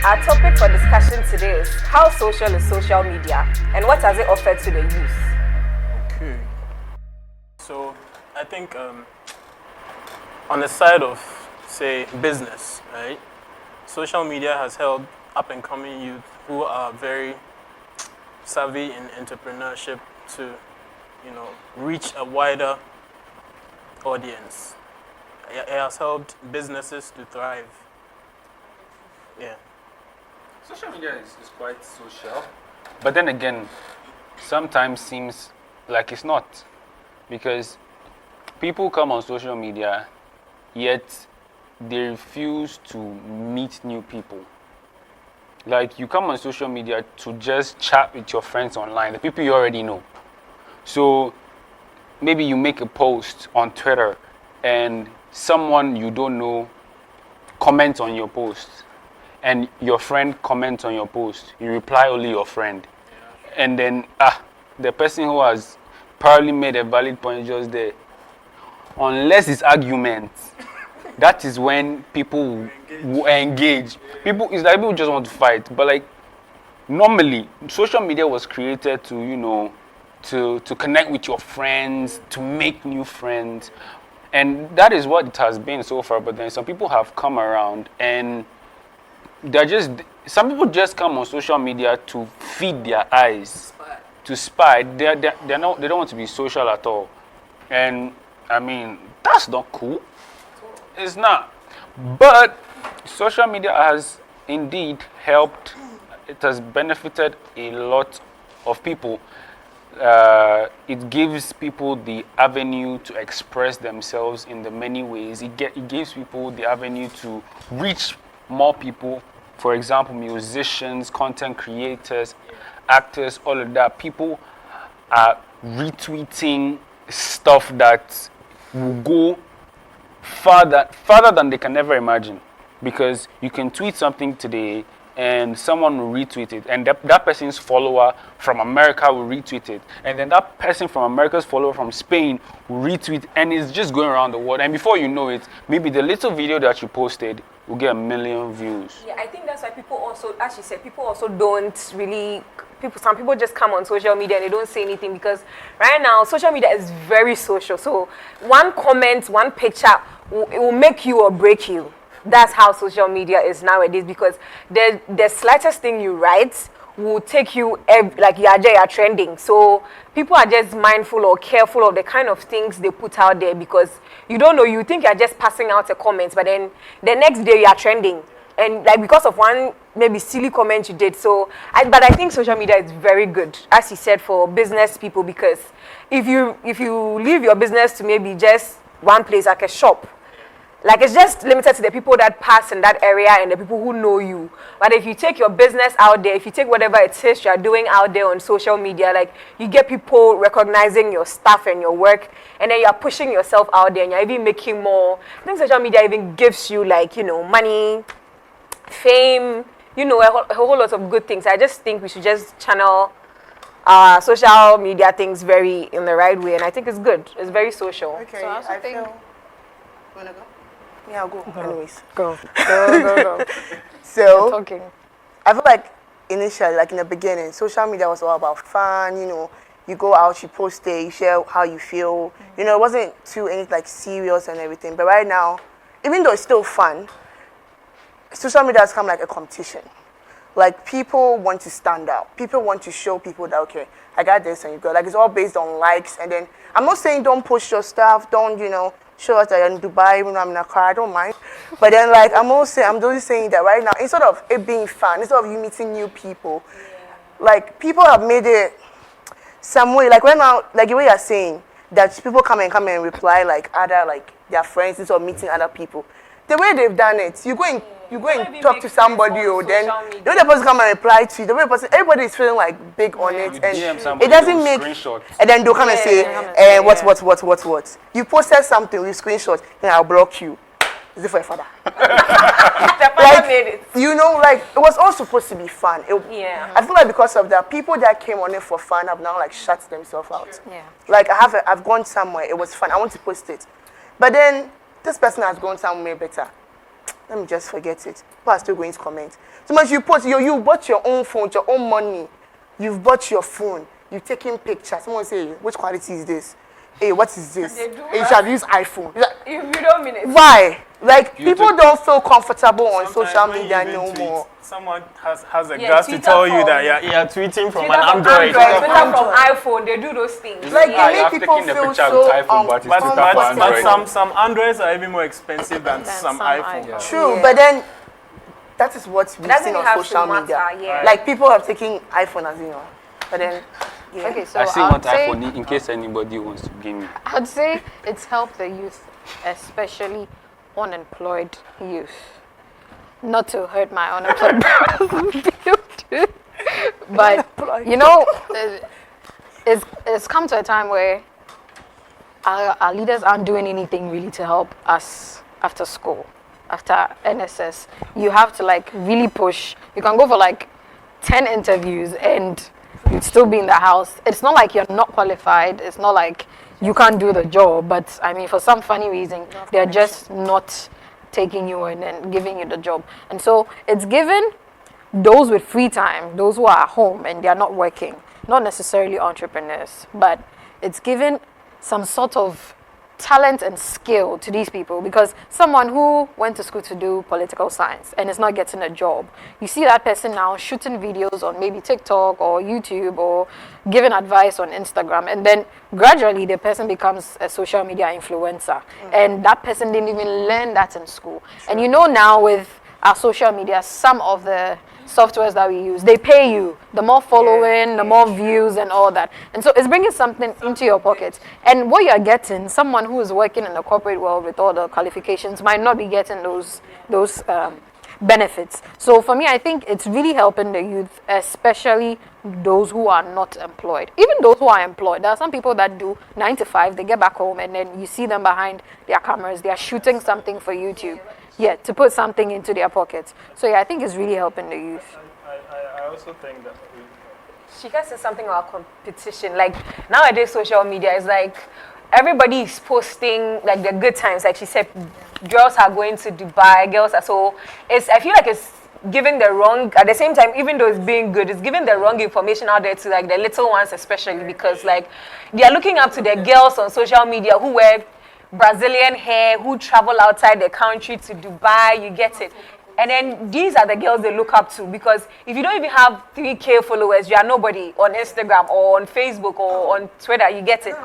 Our topic for discussion today is how social is social media and what has it offered to the youth? Okay. So I think on the side of, say, business, right? Social media has helped up-and-coming youth who are very savvy in entrepreneurship to, reach a wider audience. It has helped businesses to thrive. Yeah. Social media is quite social, but then again, sometimes seems like it's not, because people come on social media, yet they refuse to meet new people. Like, you come on social media to just chat with your friends online, the people you already know. So maybe you make a post on Twitter and someone you don't know comments on your post, and your friend comments on your post. You reply only your friend. And then the person who has probably made a valid point just there, unless it's arguments, that is when people will engage. It's like people just want to fight. But like, normally, social media was created to, to connect with your friends, to make new friends. And that is what it has been so far. But then some people have come around and some people just come on social media to feed their eyes, to spy. They don't want to be social at all. And I mean, that's not cool. It's not. But social media has indeed helped. It has benefited a lot of people. It gives people the avenue to express themselves in the many ways. It gives people the avenue to reach more people. For example, musicians, content creators, actors, all of that. People are retweeting stuff that will go farther than they can ever imagine. Because you can tweet something today and someone will retweet it, and that person's follower from America will retweet it, and then that person from America's follower from Spain will retweet, and it's just going around the world. And before you know it, maybe the little video that you posted will get 1 million views. Yeah, I think that's why people also, as you said, people also don't really, some people just come on social media and they don't say anything, because right now social media is very social. So one comment, one picture, it will make you or break you. That's how social media is nowadays, because the slightest thing you write will take you, like you're trending. So people are just mindful or careful of the kind of things they put out there, because you don't know, you think you're just passing out a comment, but then the next day you're trending. And like because of one maybe silly comment you did. But I think social media is very good, as you said, for business people, because if you leave your business to maybe just one place like a shop, like it's just limited to the people that pass in that area and the people who know you. But if you take your business out there, if you take whatever it is you're doing out there on social media, like you get people recognizing your stuff and your work, and then you're pushing yourself out there and you're even making more. I think social media even gives you money, fame, a whole lot of good things. I just think we should just channel social media things very in the right way, and I think it's good. It's very social. Okay, so I feel. You wanna go? Yeah, I'll go. Anyways. Go. So, Talking. I feel like initially, like in the beginning, social media was all about fun, you go out, you post it, you share how you feel. It wasn't too anything serious and everything. But right now, even though it's still fun, social media has become like a competition. Like, people want to stand out. People want to show people that, okay, I got this and you got, like, it's all based on likes. And then, I'm not saying don't post your stuff, don't, show us that you're in Dubai, even though I'm in a car, I don't mind. But then, like, I'm just saying that right now, instead of it being fun, instead of you meeting new people, like, people have made it some way, like, right now, like the way you're saying, that people come and reply, like, other, like, their friends, instead of meeting other people. The way they've done it, you go and talk to somebody, or then the other person come and reply to you. The way person, everybody is feeling like big on it, and it doesn't make. And then they'll come and say, what? You posted something, you screenshot, then I'll block you. Is it for your father? The father made it. Like it was all supposed to be fun. Yeah. I feel like because of that, people that came on it for fun have now like shut themselves out. Yeah. Like I've gone somewhere, it was fun. I want to post it, but then this person has gone somewhere better. let me just forget it. People are still going to comment. So much you post, you bought your own phone, your own money. You've bought your phone. You've taken pictures. Someone say, which quality is this? Hey, what is this? They do Hey, you that. should use iPhone. You don't mean it. Why? Like, You people took- don't feel comfortable on Sometimes social when you media even no tweet, more. Someone has a Yeah, guts to Twitter tell you from- that you're tweeting from Twitter an from Android. Twitter from Android. iPhone, they do those things. Like, Yeah, it you have makes people taken the feel picture so with iPhone, but it's But, Twitter but, for but Android. some Androids are even more expensive than some some iPhones. iPhones. True, Yeah. but then that is what we've doesn't seen on have to social matter, media. yeah. Like, people have taken iPhone as but then, yeah. Okay, so I still I'd want say, iPhone in case anybody wants to give me. I'd say it's helped the youth, especially unemployed youth. Not to hurt my unemployed brothers, but you know, it's come to a time where our leaders aren't doing anything really to help us after school, after NSS. You have to like really push. You can go for like 10 interviews and you'd still be in the house. It's not like you're not qualified. It's not like you can't do the job. But I mean, for some funny reason, they're just not taking you in and giving you the job. And so it's given those with free time, those who are at home and they're not working, not necessarily entrepreneurs, but it's given some sort of talent and skill to these people, because someone who went to school to do political science and is not getting a job, you see that person now shooting videos on maybe TikTok or YouTube or giving advice on Instagram, and then gradually the person becomes a social media influencer, and that person didn't even learn that in school. And you know, now with our social media, some of the softwares that we use, they pay you. The more following, the more views and all that. And so it's bringing something into your pocket. And what you're getting, someone who is working in the corporate world with all the qualifications might not be getting those benefits. So for me, I think it's really helping the youth, especially those who are not employed. Even those who are employed, there are some people that do 9 to 5, they get back home and then you see them behind their cameras, they are shooting something for YouTube. Yeah, to put something into their pockets. So yeah, I think it's really helping the youth. I also think that Shika said something about competition. Like nowadays, social media is like everybody is posting like the good times. Like she said, girls are going to Dubai. Girls are so. I feel like it's giving the wrong. At the same time, even though it's being good, it's giving the wrong information out there to like the little ones, especially because like they are looking up to the girls on social media who wear Brazilian hair, who travel outside the country to Dubai. You get it. And then these are the girls they look up to, because if you don't even have 3K followers, you are nobody on Instagram or on Facebook or on Twitter. You get it.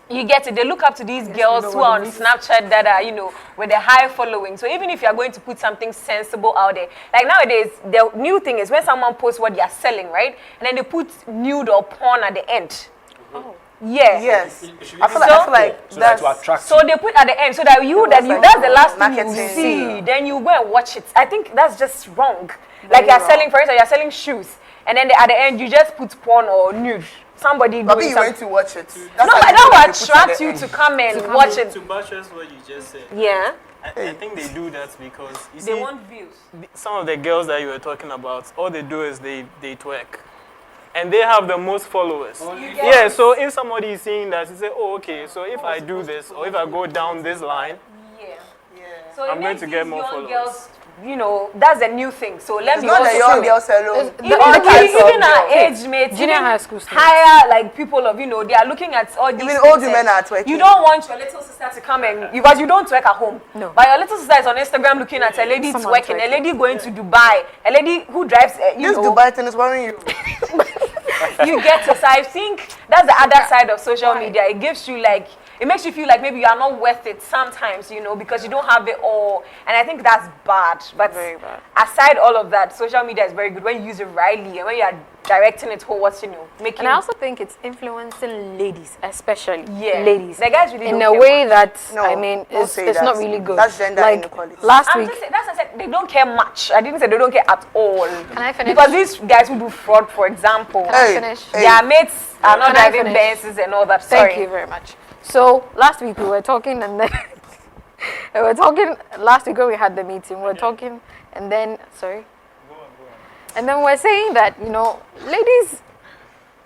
You get it. They look up to these girls who are on Snapchat that are, with a high following. So even if you're going to put something sensible out there, like nowadays, the new thing is when someone posts what they are selling, right? And then they put nude or porn at the end. Oh. Yeah. Yes. I feel So- like So that to that's attract So they put at the end so that that's the last thing you marketing. see. Then you go and watch it. I think that's just wrong. Like you're selling, for instance, you're selling shoes, and then at the end you just put porn or nude. Somebody But doing you something. went to watch it. No, but that will attract you to come and watch it. to buttress what you just said. Yeah. I think they do that because you They see, want views. some of the girls that you were talking about, all they do is they twerk. And they have the most followers. Yeah, so if somebody is seeing that, you say, oh, okay, so if I do this, or if I go down this line, Yeah. Yeah. So it I'm going makes to get these more young followers. girls, that's a new thing. So let It's me not also the young show it. girls alone. It's- Even, all types of even our girls. age mates, Junior even high school students. higher like people of they are looking at all these. Even things old women and are twerking. You don't want your little sister to come and because you don't twerk at home. No. But your little sister is on Instagram looking at a lady Someone twerking, a twerking. lady going to Dubai, a lady who drives. This Dubai thing is worrying you. You get it. So I think that's the other side of social media. It gives you it makes you feel like maybe you are not worth it sometimes, because you don't have it all. And I think that's bad. But Very bad. aside all of that, social media is very good when you use it rightly and when you are directing it towards, making. And I also think it's influencing ladies, especially Yeah. ladies, The guys really in don't a care way much. that No, I mean, don't it's say not that. really good. That's gender like inequality. last I'm week. just saying, that's what I said. They don't care much. I didn't say they don't care at all. Can I finish? Because these guys who do fraud, for example, Can I finish? their mates are not Can I driving finish? Benzes and all that. Thank Sorry. you very much. So last week we were talking, and then we were talking. Last week when we had the meeting, we were talking, and then and then we're saying that ladies,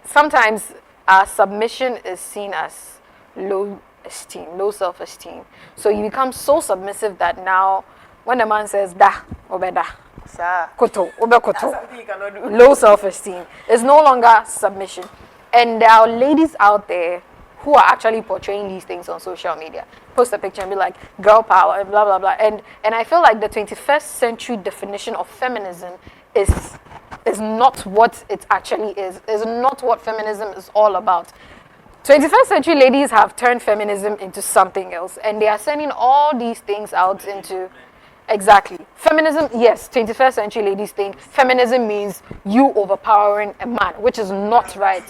sometimes our submission is seen as low esteem, low self-esteem. So you become so submissive that now when a man says da, obeda, Sir. koto, obe koto, Something you cannot do. low self-esteem. It's no longer submission. And there are ladies out there who are actually portraying these things on social media. Post a picture and be like, girl power, and blah, blah, blah. And I feel like the 21st century definition of feminism is not what it actually is not what feminism is all about. 21st century ladies have turned feminism into something else, and they are sending all these things out into. Exactly. Feminism, yes, 21st century ladies think feminism means you overpowering a man, which is not right.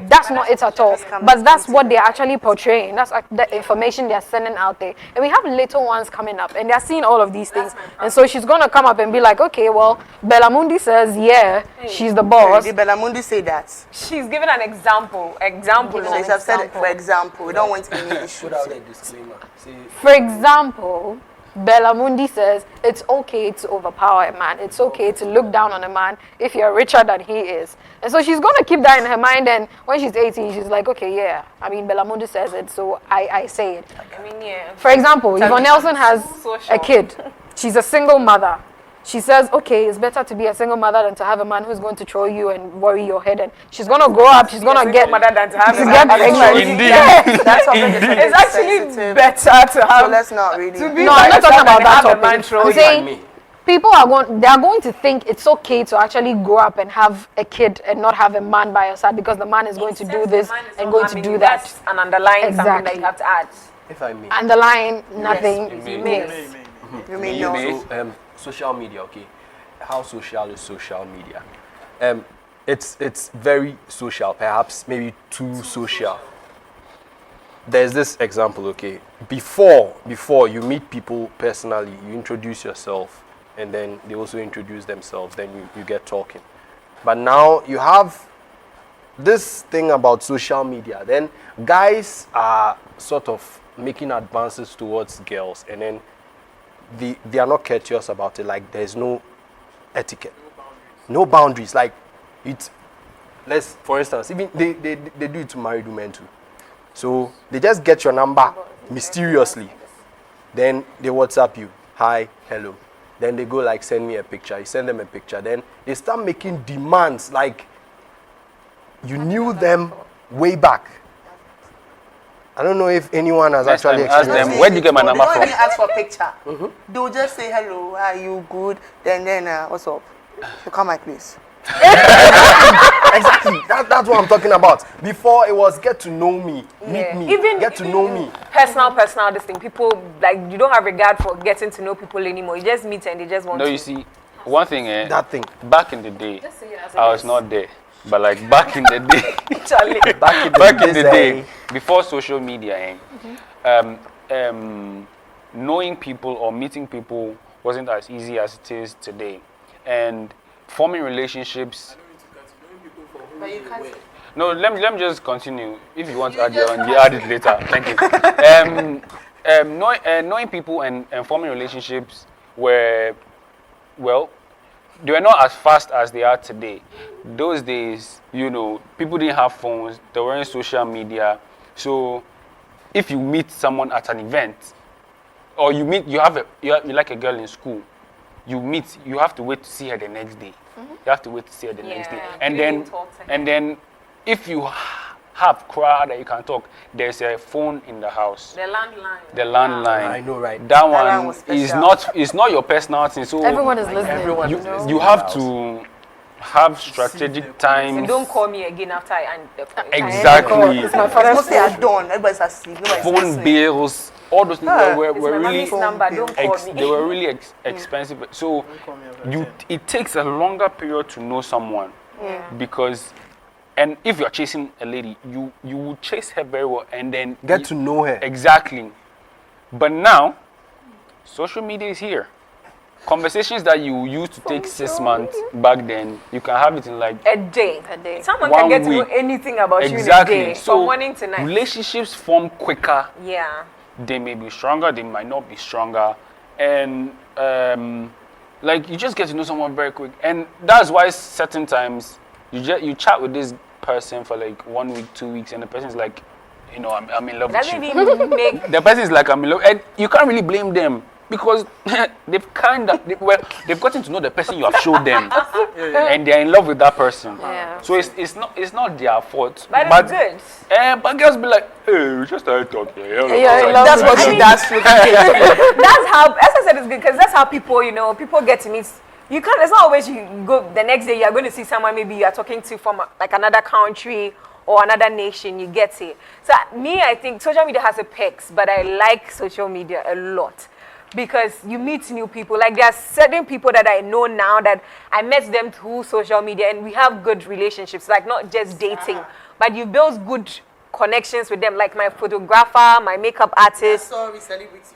That's not it at all. But that's what they're actually portraying. That's the information they're sending out there. And we have little ones coming up, and they're seeing all of these things. And so she's going to come up and be like, okay, well, Bellamundi says, yeah, she's the boss. Did Bellamundi say that? She's given an example. Example. So have said it, for example, we don't want any issues. Put out a disclaimer. Say, For example, Bellamundi says it's okay to overpower a man. It's okay to look down on a man if you're richer than he is. And so she's going to keep that in her mind. And when she's 18, she's like, okay, yeah. I mean, Bellamundi says it, so I say it. I mean, yeah. For example, Yvonne Nelson has Social. a kid. She's a single mother. She says, okay, it's better to be a single mother than to have a man who's going to throw you and worry your head. And she's going to grow up. She's going to get mother than to have to a get man. pregnant. Indeed. Yes. That's what makes it It's actually sensitive. better to have. So let's not really. to be No, by I'm not talking yourself about than that have a man topic. throw I'm you. saying me. people they are going to think it's okay to actually grow up and have a kid and not have a man by your side because the man is going to do this and going to do that. That's an underlying something that Exactly. you have to add. if I may. Underlying nothing. you may. Yes. You mean no? So, social media, okay. How social is social media? It's very social, perhaps maybe too social. There's this example, okay. Before you meet people personally, you introduce yourself, and then they also introduce themselves. Then you get talking. But now you have this thing about social media. Then guys are sort of making advances towards girls, and then they are not courteous about it. Like there's no etiquette, no boundaries. Like it. Let's, for instance, even they do it to married women too. So they just get your number mysteriously, then they WhatsApp you, hi, hello. Then they go like, send me a picture. You send them a picture. Then they start making demands like you knew them way back. I don't know if anyone has Next actually time, ask experienced them, where did you get my number They from? don't even ask for a picture. They'll just say hello, are you good? Then what's up? You come my place. Exactly. That's what I'm talking about. Before it was get to know me, meet Yeah. me, Even get to know me. Personal, this thing. People, like, you don't have regard for getting to know people anymore. You just meet and they just want No, to. you see, one thing, That thing. back in the day, Just say it as it I was is. not there. But like back in the day, Charlie. back in the day, before social media, knowing people or meeting people wasn't as easy as it is today. And forming relationships. But you can't. No, let me just continue. If you want to add your own, you add it later. Thank you. Knowing people and forming relationships were, well, they were not as fast as they are today. Those days, you know, people didn't have phones. They weren't social media. So, if you meet someone at an event, or you like a girl in school, you have to wait to see her the next day. You have to wait to see her the next day. Yeah, And you then, didn't talk to her. and then, if you have crowd that you can talk, there's a phone in the house. The landline. The landline. I know, right? That line one was is special. not your personal thing. So Everyone is listening. Everyone you, is listening you in have the house. to have strategic So times. don't call me again after I end the phone. Exactly. It's my father's Mostly are done. Everybody's asleep. Nobody's Phone listening. bills, all those things were It's my really mommy's number. Don't call me. they were really expensive. So it takes a longer period to know someone because, and if you're chasing a lady, you will chase her very well and then Get to know her. exactly. But now, social media is here. Conversations that you used to take 6 months back then, you can have it in like A day. A day. Someone One can get to know week. anything about you in a exactly. day. So From morning to night. relationships form quicker. Yeah. They may be stronger, they might not be stronger, and like you just get to know someone very quick, and that's why certain times you chat with this person for like 1 week, 2 weeks, and the person's like, you know, I'm in love with Doesn't you. even make. The person is like, I'm in love, and you can't really blame them because they've gotten to know the person you have showed them, and they're in love with that person. Yeah. So it's not their fault. But it's good. But girls be like, hey, we just started talking. That's what she does. That's how, as I said, it's good because that's how people, people get to meet. You can't, it's not always you go the next day, you're going to see someone maybe you are talking to from like another country or another nation, you get it. So me, I think social media has a perks, but I like social media a lot because you meet new people. Like there are certain people that I know now that I met them through social media and we have good relationships, like not just dating, but you build good connections with them, like my photographer, my makeup artist. Sorry, celebrity.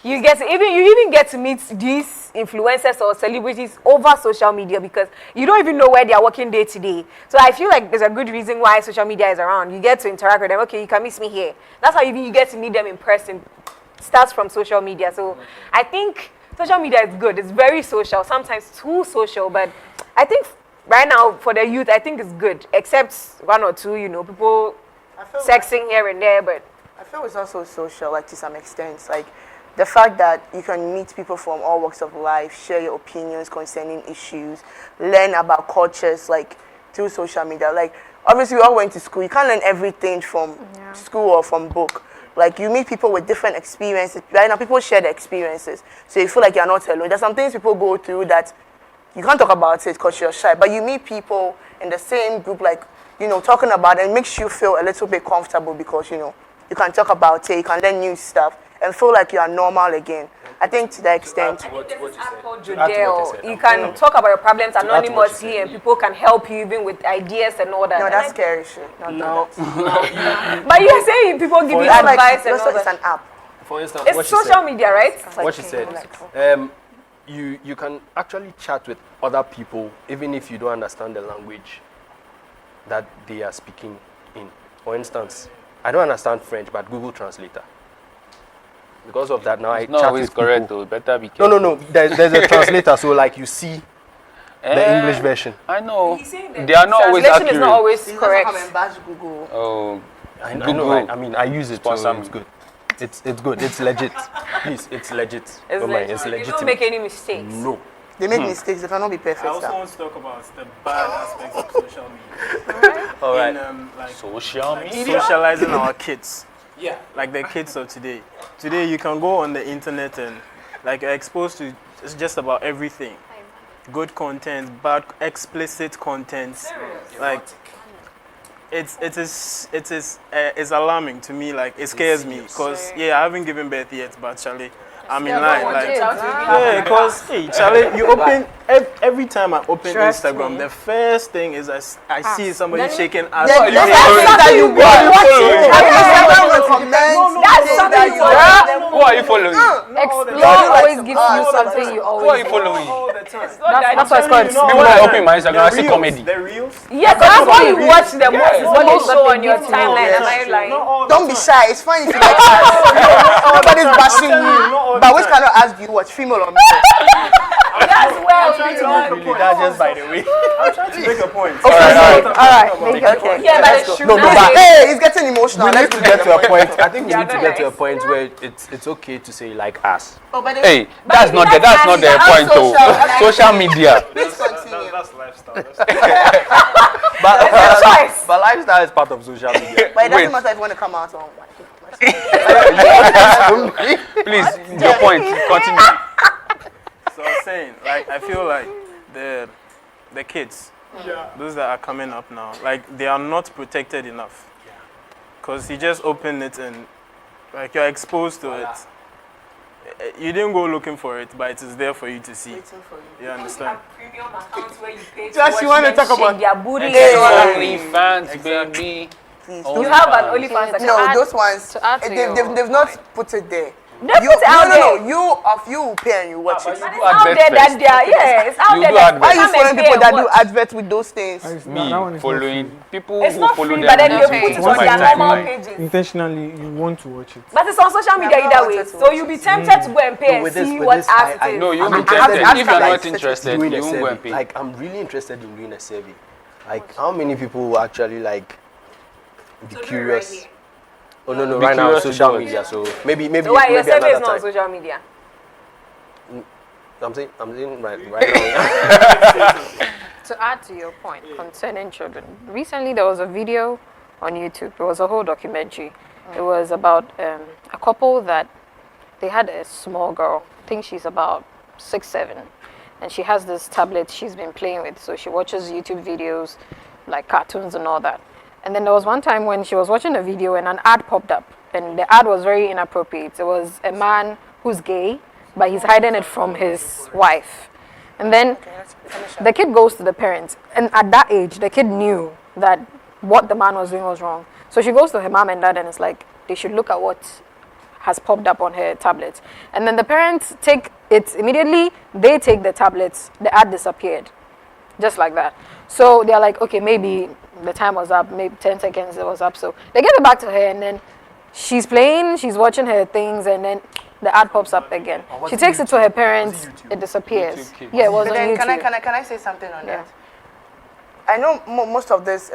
You even get to meet these influencers or celebrities over social media because you don't even know where they are working day to day. So I feel like there's a good reason why social media is around. You get to interact with them. Okay, you can meet me here. That's how you get to meet them in person. Starts from social media. So I think social media is good. It's very social. Sometimes too social, but I think right now for the youth, I think it's good. Except one or two, people sexing here and there, but I feel it's also social, like to some extent. Like the fact that you can meet people from all walks of life, share your opinions concerning issues, learn about cultures, like through social media. Like obviously we all went to school. You can't learn everything from school or from book. Like you meet people with different experiences. Right now people share their experiences. So you feel like you're not alone. There's some things people go through that you can't talk about it because you're shy. But you meet people in the same group, like, talking about it, and it makes you feel a little bit comfortable because, you can talk about it, you can learn new stuff, and feel like you are normal again. I think to that extent. You can talk about your problems anonymously and people can help you even with ideas and all that. No, that's scary shit. No. But you're saying people give you advice and all it's that. an app. For instance, It's what she social said, media, right? what she said, you can actually chat with other people even if you don't understand the language that they are speaking in. For instance, I don't understand French, but Google Translator. Because of that, now I No, chat always with correct people. though. Better be careful. No. There's a translator, so like you see the English version. I know. He's saying that They are not always translation accurate. is not always You correct. Come and bash Google. Oh, I know, Google. right? I mean, I use it, so Sponsor it's me. good. It's good. It's legit. Please, it's legit. It's Don't mind, it's legit. You legitimate. don't make any mistakes. No. They make mistakes. They cannot be perfect. I also Now. want to talk about the bad aspects of social media. All right. In, like social media. socializing our kids. Yeah. Like the kids of today. Today you can go on the internet and like you're exposed to just about everything. Good content, bad explicit content. Like it's alarming to me. Like it scares me because I haven't given birth yet, but Charlie, I'm in line. Like yeah, because Charlie, you open every time I open Trust Instagram, me. the first thing is I see somebody shaking ass. Then Yeah. that's something that you want. That's something you want. Who are you following? Explore always gives you something you Who are always you following? All the time. That's why it's called. People that open my Instagram, I see Reels, comedy. The reels. Yes, that's what you watch the most. Is what Most you of show the on your people. timeline. Am I Not lying? all the Don't be time. shy. It's fine if you like ass. Nobody's bashing telling you, not all you. the But which time. kind of ass do you watch? Female or male? That's where trying we to are. make a point. That's just by the way. I'm trying to make a point. Okay. Yeah, but it's true. No, but Hey, he's getting emotional. we need Let's to do get that. to a point. I think we Yeah, need to no get to a lies. point where it's okay to say like us. Oh, but Hey, But that's if not you the like that's not the Annie, point though. social, Social media. please continue. That's lifestyle. It's a choice. But lifestyle is part of social media. But it doesn't Wait. matter if you want to come out on. Please, your point. Continue. So I was saying, like, I feel like the kids, those that are coming up now, like, they are not protected enough. Because you just open it and, like, you're exposed to it. You didn't go looking for it, but it is there for you to see. You understand? Premium accounts where you pay Just you want to talk about their booty. OnlyFans, baby. Please. You have an OnlyFans account. No, add- those ones, to add to they've not put it there. They put it out there. You pay and you watch it. But it's out there that they are, it's out You there do that adverts. Why are you come and following pay people and that do watch. adverts with those things? Me following people It's who not follow free, them. but then on they their put it page. on My their normal timeline. pages. Intentionally, you want to watch it. But it's on social media Yeah, either I way. wanted to So watch you'll be it. tempted to go and pay and with this- see with what this, ads it I is. No, you'll be I have tempted. to If you're like not interested, Doing you a won't go survey. and pay. Like I'm really interested in doing a survey. Like how many people will actually like be curious? Oh no, Be right now curious to social do it. media. So maybe So why your maybe survey is another not on time. social media? I'm saying right now. To add to your point concerning children, recently there was a video on YouTube. It was a whole documentary. It was about a couple that they had a small girl. I think she's about 6, 7, and she has this tablet she's been playing with. So she watches YouTube videos, like cartoons and all that. And then there was one time when she was watching a video and an ad popped up, and the ad was very inappropriate. It was a man who's gay, but he's hiding it from his wife. And then the kid goes to the parents, and at that age, the kid knew that what the man was doing was wrong. So she goes to her mom and dad, and it's like they should look at what has popped up on her tablet. And then the parents take it immediately. They take the tablets. The ad disappeared, just like that. So they're like, okay, maybe the time was up. Maybe 10 seconds it was up. So they give it back to her, and then she's playing. She's watching her things, and then the ad pops up again. She takes it to her parents. It disappears. YouTube Kids. Yeah, it was But on then YouTube. can I say something on Yeah. that? I know most of this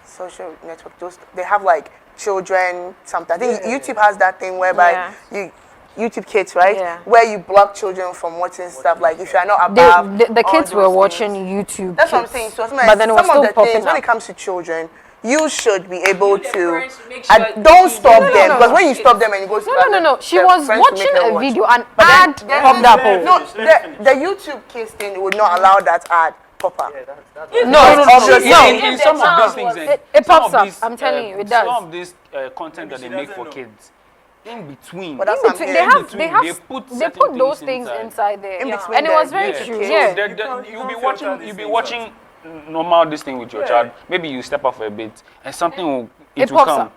social network, they have like children. Something. I think YouTube has that thing whereby Yeah. YouTube Kids, right? Yeah. Where you block children from watching stuff like if you are not They, above. the all kids were those watching things. YouTube. That's what I'm Kids. saying. So But then it was some still of the popping things when up. it comes to children, you should be able The to. parents should make sure Don't stop No, them no. because when you stop them and you go to No. She was watching a video. An But ad then- popped up. No, the YouTube Kids thing would not allow that ad pop up. No, obviously. no. In some of these things, It some pops of up. these, I'm telling you, it does. Some of this content that they she make doesn't for know. kids, in between. But that's In what I'm between, hearing. They put certain those things things inside. inside there, In between and it was them. very Yeah. true. So Yeah, you'll be watching normal this thing with your child. Maybe you step off a bit and something will It will pops come. up.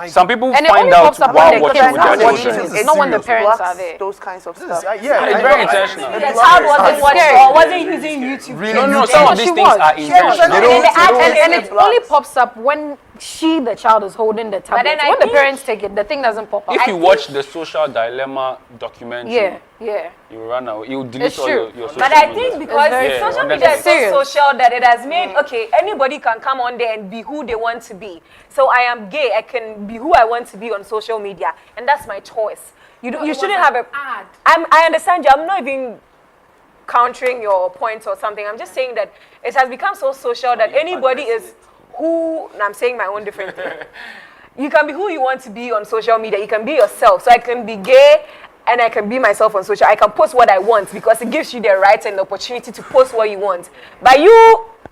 Some people and it find only out pops up while when the watching kids with are their watching. children. It's not when the serious. parents Blocks are there. Those kinds of stuff. It's very intentional. The child wasn't watching or wasn't using YouTube. No, some of these things are intentional. And it only pops up when the child is holding the tablet. then I When the think- parents take it, the thing doesn't pop up. If you watch the Social Dilemma documentary, yeah. you run away. You delete It's all true. your social But I media. think because very true. social Yeah, media is so serious. social that it has made, okay, anybody can come on there and be who they want to be. So I am gay, I can be who I want to be on social media, and that's my choice. You shouldn't have a ad. I understand you. I'm not even countering your point or something. I'm just saying that it has become so social that anybody is who, and I'm saying my own different thing. You can be who you want to be on social media. You can be yourself. So I can be gay and I can be myself on social. I can post what I want because it gives you the right and the opportunity to post what you want. But you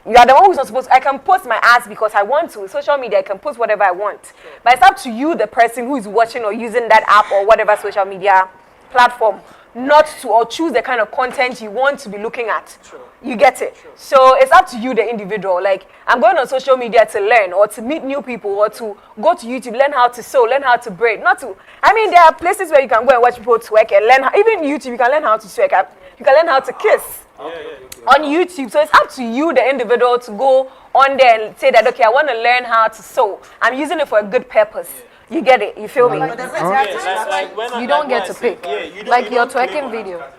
are the one who's not supposed to. I can post my ass because I want to. Social media, I can post whatever I want. But it's up to you, the person who is watching or using that app or whatever social media platform, not to or choose the kind of content you want to be looking at. You get it? So it's up to you, the individual. Like, I'm going on social media to learn or to meet new people or to go to YouTube, learn how to sew, learn how to braid. Not to, I mean, there are places where you can go and watch people twerk and learn, even YouTube, you can learn how to twerk. You can learn how to kiss on YouTube. So it's up to you, the individual, to go on there and say that, okay, I want to learn how to sew. I'm using it for a good purpose. You get it? You feel me? Like when You don't get I to say- pick. Yeah, you don't, Like you your don't click twerking on video. it.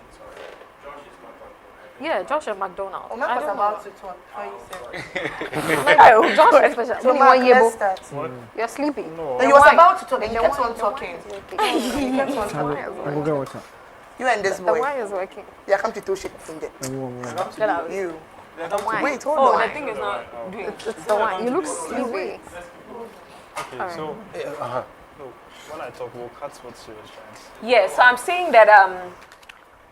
Yeah, Josh at McDonald's. Omar I was don't about know. to talk. How you say? Like, Josh is special. So When you Mark, want let's Yebo, start. you're sleepy. No, you was about to talk. You kept on talking. The You kept on talking. I'm gonna get water. You and this boy. wire is working. Yeah, come to two shit from there. Get out. You. The wine. Wait, hold Oh, on. the thing is not doing. It's the wine. You look sleepy. Okay, so when I talk, we'll cut what she was trying to say. Yeah, so I'm saying that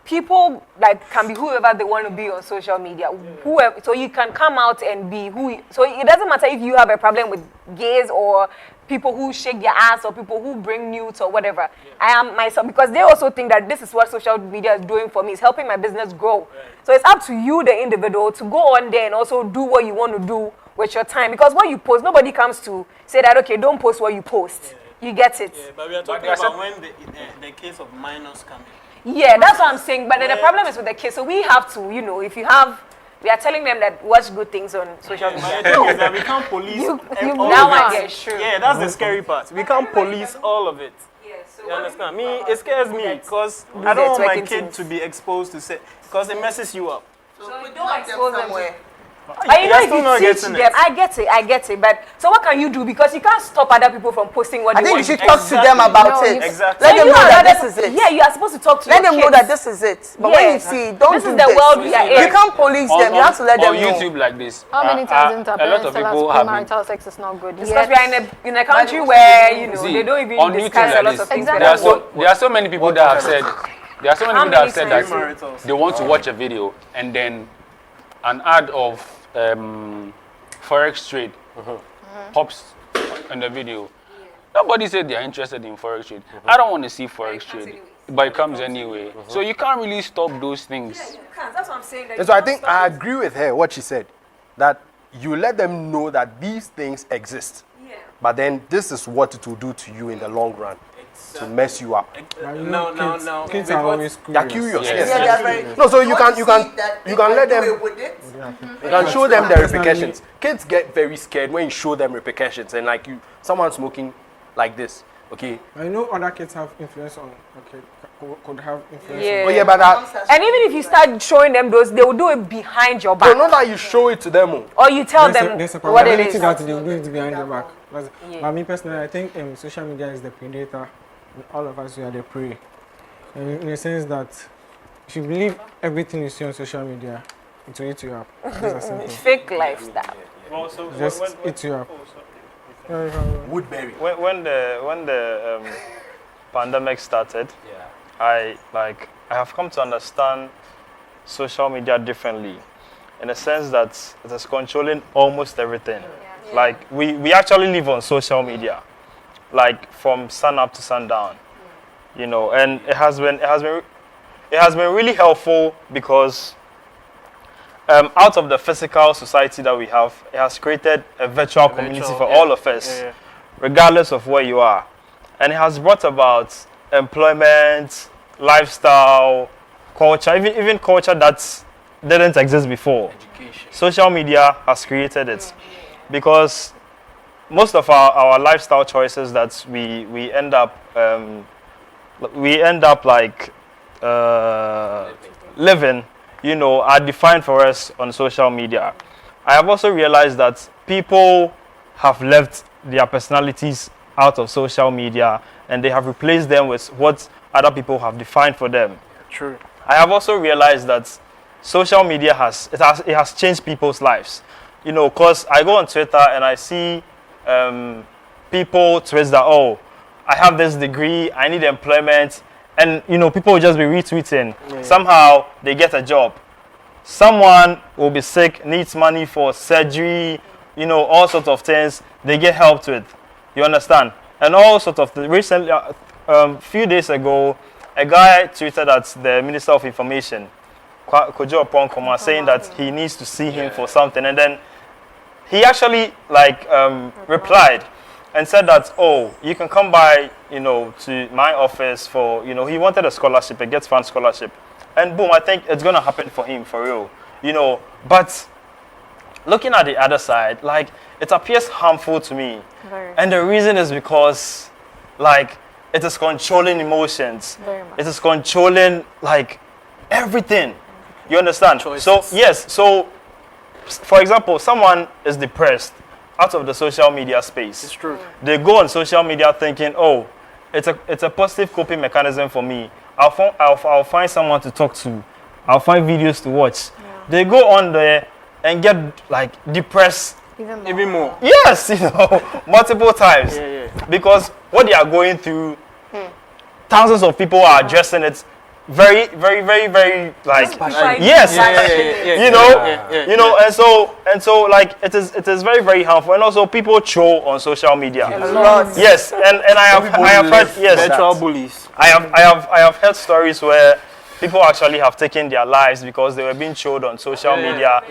people like can be whoever they want to be on social media. Whoever, so you can come out and be so it doesn't matter if you have a problem with gays or people who shake their ass or people who bring nudes or whatever. I am myself because they also think that this is what social media is doing for me. It's helping my business grow. So it's up to you, the individual, to go on there and also do what you want to do with your time. Because what you post, nobody comes to say that, okay, don't post what you post. You get it? Yeah, but we are talking about when the case of minors come in. Yeah, that's what I'm saying. But then the problem is with the kids. So we have to, if you have, we are telling them that watch good things on social But media. the thing is that we can't police You all That of one, it. yeah, sure. Yeah, that's the scary part. We can't police all of it. You understand? Me, it scares me because I don't want my twerking kid things. to be exposed to because it messes you up. So we don't expose them. And you know, You're if still you not teach getting them, it. I get it. But so what can you do? Because you can't stop other people from posting what I they think you want. should talk to them Exactly. about No, it. you- Exactly. Let So them you know are that rather- this is it. Yeah, you are supposed to talk to Let your them know kids. that this is it. But when you Yes. see, don't This do is the this. world we are You in. can't police them. You have to let them on know. YouTube like this. How many times a interparents lot of tell people us have been premarital sex is not good? Because Yet- we are in a country where, you know, See, they don't even on YouTube discuss a like lot this, of things. Exactly. there are so many people that have said How many that times? they want to watch a video and then an ad of forex trade pops in the video. Nobody said they are interested in forex trade. I don't want to see forex trade, but it comes anyway. So you can't really stop those things. That's what I'm saying. And so I think I agree with her, what she said, that you let them know that these things exist. Yeah. But then this is what it will do to you in the long run, to mess you up. But you No, know, no, no. Kids With are what- always They're curious. curious. Yes. Yes. Yeah, they are very. No, so you can let them. them. You can show them the repercussions. Kids get very scared when you show them repercussions, and like someone smoking like this, okay. I know other kids have influence on. Okay, could have influence. Yeah. Oh yeah, but And even if you start showing them those, they will do it behind your no, back. not that you show it to them. Oh. Or you tell There's them a what it probability is. that they're going to be behind your back. Yeah. But me personally, I think social media is the predator, and all of us we are the prey. In a sense that if you believe everything you see on social media, it will eat you up. Just as simple. Fake lifestyle. Well, so Just eat you up. Woodbury. when the pandemic started, I have come to understand social media differently, in the sense that it is controlling almost everything. Like we actually live on social media, like from sun up to sundown, you know, and it has been really helpful because out of the physical society that we have, it has created a virtual community for all of us, regardless of where you are. And it has brought about employment, lifestyle, culture, even culture that didn't exist before. Education. Social media has created it because most of our lifestyle choices that we end up like living, you know, are defined for us on social media. I have also realized that people have left their personalities out of social media and they have replaced them with what other people have defined for them. True. I have also realized that social media has changed people's lives. You know, because I go on Twitter and I see people twist that, oh, I have this degree, I need employment, and you know, people will just be retweeting. Somehow they get a job. Someone will be sick, needs money for surgery, you know, all sorts of things. They get helped with. You understand? And all sorts of things. Recently, few days ago, a guy tweeted at the Minister of Information, Kojo Oponkoma, saying that he needs to see him for something, and then he actually replied and said that, oh, you can come by, you know, to my office for, you know, he wanted a scholarship, a Get Fund scholarship, and boom, I think it's gonna happen for him for real, you know. But looking at the other side, like, it appears harmful to me, and the reason is because, like, it is controlling emotions. Very much. It is controlling, like, everything. You understand? So yes, so for example, someone is depressed out of the social media space. It's true. They go on social media thinking, oh, it's a positive coping mechanism for me. I'll find someone to talk to. I'll find videos to watch. They go on there and get like depressed Even more. Yes, you know, multiple times. Because what they are going through, thousands of people are addressing it very, very, very, very, like, yes, you know, and so, like, it is very, very harmful, and also people troll on social media. Yes, and I have heard, yes, Virtual bullies. I have heard stories where people actually have taken their lives because they were being trolled on social media.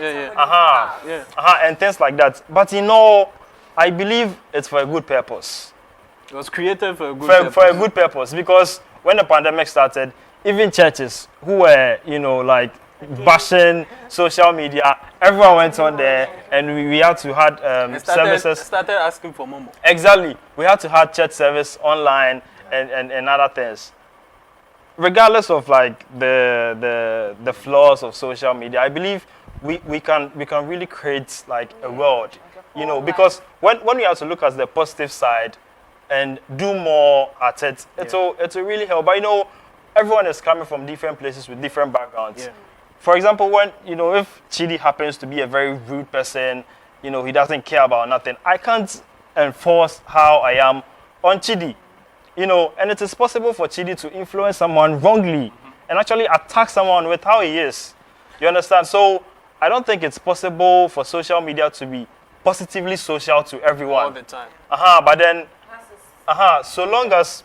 And things like that. But you know, I believe it's for a good purpose. It was created for a good purpose. For a good purpose, because when the pandemic started, even churches who were, you know, like bashing social media, everyone went on there, and we had to have services. Started asking for Momo. Exactly, we had to have church service online and other things. Regardless of like the flaws of social media, I believe we can really create like a world, you know, because when we have to look at the positive side and do more at it, it'll really help. But you know, everyone is coming from different places with different backgrounds. Yeah. For example, when you know, if Chidi happens to be a very rude person, you know, he doesn't care about nothing, I can't enforce how I am on Chidi, you know, and it is possible for Chidi to influence someone wrongly and actually attack someone with how he is. You understand? So I don't think it's possible for social media to be positively social to everyone all the time. But then, so long as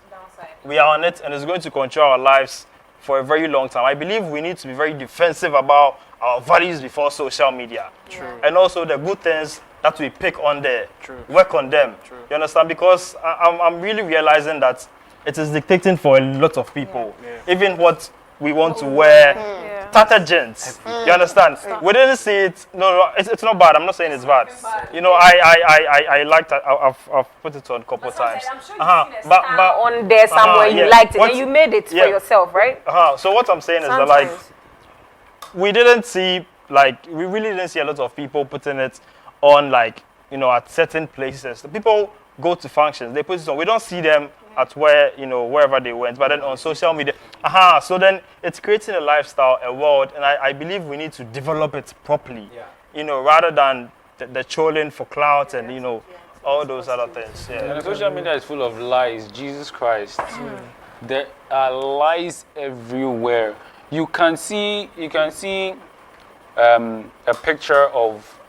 we are on it and it's going to control our lives for a very long time, I believe we need to be very defensive about our values before social media. True. And also the good things that we pick on there, True. work on them. True. You understand? Because I'm really realizing that it is dictating for a lot of people. Yeah. Even what we want to wear, tattered jeans. You understand? We didn't see it. No, it's not bad. I'm not saying it's bad. You know, I liked that. I've put it on a couple times. I'm sure you've seen a star on there somewhere you yeah. liked it What- and you made it yeah. for yourself, right? So what I'm saying is that like we didn't see we really didn't see a lot of people putting it on like, you know, at certain places. The people go to functions, they put it on. We don't see them at where, you know, wherever they went, but then on social media. So then it's creating a lifestyle, a world, and I believe we need to develop it properly. You know, rather than the trolling for clout and, you know, all those other things. Yeah. And social media is full of lies. Jesus Christ. There are lies everywhere. You can see a picture of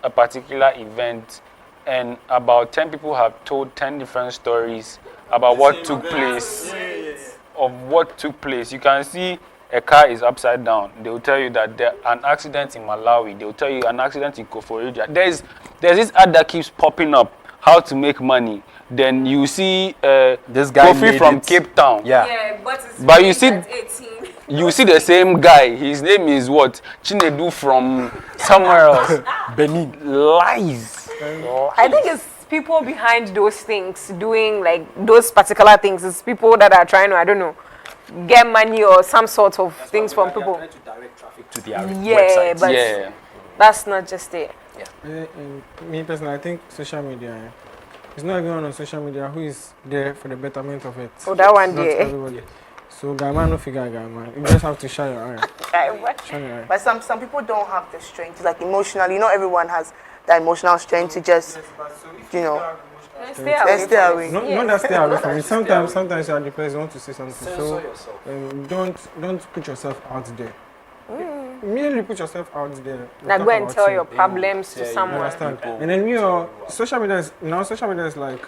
a particular event, and about 10 people have told 10 different stories about what took place. Of what took place. You can see a car is upside down. They will tell you that there an accident in Malawi. They will tell you an accident in Koforidua. There's this ad that keeps popping up. How to make money. Then you see This guy Kofi made from it. Cape Town. Yeah, but it's But you see- at 18. You see the same guy. His name is what? Chinedu from somewhere else. Benin. Lies. I think it's people behind those things doing like those particular things. It's people that are trying to, I don't know, get money or some sort of things from people. To direct traffic to their Yeah, websites. but Yeah. that's not just it. Me personally, I think social media, it's not everyone on social media who is there for the betterment of it. Oh, that one Not there. everybody. So, guy man, no figure, guy man. You just have to shine your eye. Shine your eye. But some people don't have the strength, like emotionally. Not everyone has that emotional strength to just, you know, Stay away. let's stay away. Not that stay away from it. Sometimes you are depressed, you want to say something. So don't put yourself out there. Merely put yourself out there. Now Talk go and about tell you. your problems to You someone. understand? And then social media is like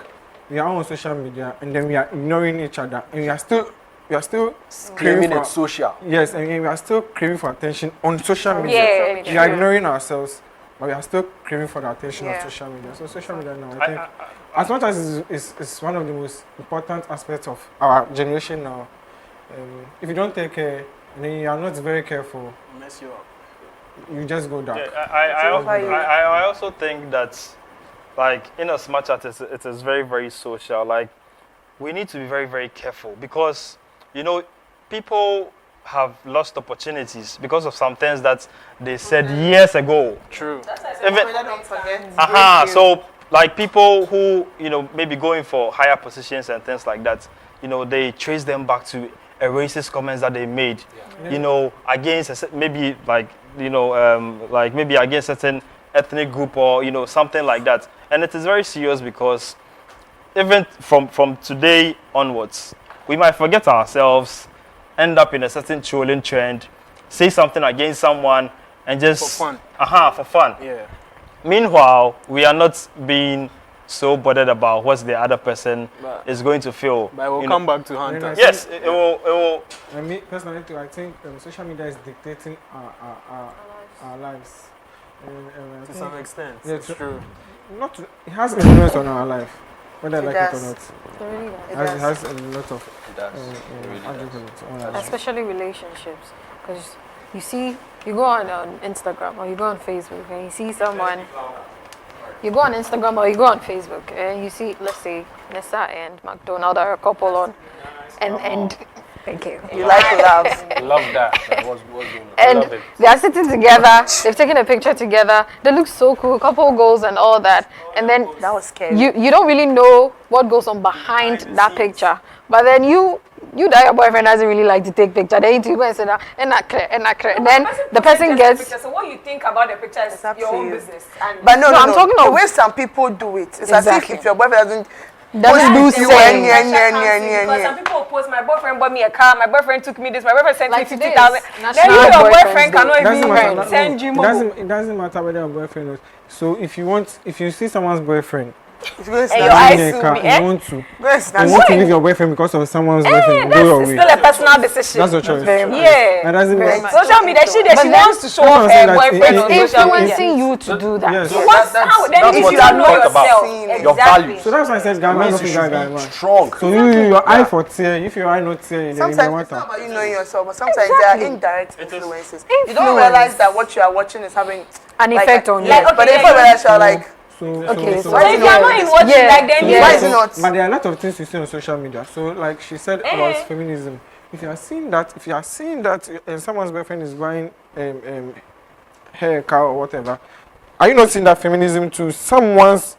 we are on social media and then we are ignoring each other and we are still Claiming craving it's social. yes, and we are still craving for attention on social media. Yeah, We are true. ignoring ourselves, but we are still craving for the attention Yeah. of social media. So social media now, I think, as much as it's one of the most important aspects of our generation now, if you don't take care and then you are not very careful, Mess you up. you just go dark. I also think that, like, in as much as it is very, very social, like, we need to be very, very careful because, you know, people have lost opportunities because of some things that they said years ago. True. Even, Don't forget. so, like, people who, you know, maybe going for higher positions and things like that, you know, they trace them back to a racist comments that they made, you know, against maybe like, you know, like maybe against certain ethnic group or, you know, something like that. And it is very serious because even from today onwards, we might forget ourselves, end up in a certain trolling trend, say something against someone, and just For fun. For fun. Yeah. Meanwhile, we are not being so bothered about what the other person But- is going to feel. But we'll you come know. back to Hunter. Yes, it will. And me personally too, I think social media is dictating our lives. I To think some extent. Yeah, It's to- true. it has influence on our life, whether I It like it or does. not. It It does. has a lot of It does. It really does. influence on our life. Especially relationships, because you go on Instagram or you go on Facebook and you see someone. You go on Instagram or you go on Facebook and you see, let's say, Nessa and McDonald are a couple on, and Thank you. You like love. Love that. What's going on? And love it. they are sitting together. They've taken a picture together. They look so cool. Couple goals and all that. And then That was scary. you don't really know what goes on behind that picture. But then you that your boyfriend doesn't really like to take picture. Then you go and say that and not clear. And then the person gets. So what you think about the picture is up your to own you. business. And But no, I'm talking the of- way some people do it. It's as Exactly. if your boyfriend doesn't Doesn't do you same. Because some people post, my boyfriend bought me a car, my boyfriend took me this, my boyfriend sent Like me today 50,000. is Then National you, your Boyfriend's boyfriend Day. cannot Doesn't even matter. No, send you it doesn't matter whether your boyfriend knows. So if you see someone's boyfriend it's going to And your snap. eyes in a will car, be, you want to You leave your boyfriend because of someone's boyfriend, go That's your it's way. still a personal decision. That's your choice. Very much. Yeah. That doesn't Very mean much. Social media, she then- wants to show That's off what I'm saying, her that boyfriend it- on it- social media. Influencing you to do that. Yes. So what's That's- how then that's if what you I'm don't know talking about. yourself? Your Exactly. values. So that's why I said guy man Means not you guy should guy be man. strong. So your eye for tear, if your eye not tear, then Sometimes you it's want not to. about you knowing yourself, but sometimes there are indirect influences. You don't Influence. realize that what you are watching is having An like, effect on you. like, but then you realize you're like, Okay, So if you're not in what you Yeah. like, then Yeah. why you is it not? But there are a lot of things you see on social media. So like she said about feminism, if you are seeing that someone's boyfriend is buying hair, car or whatever, are you not seeing that feminism too? Someone's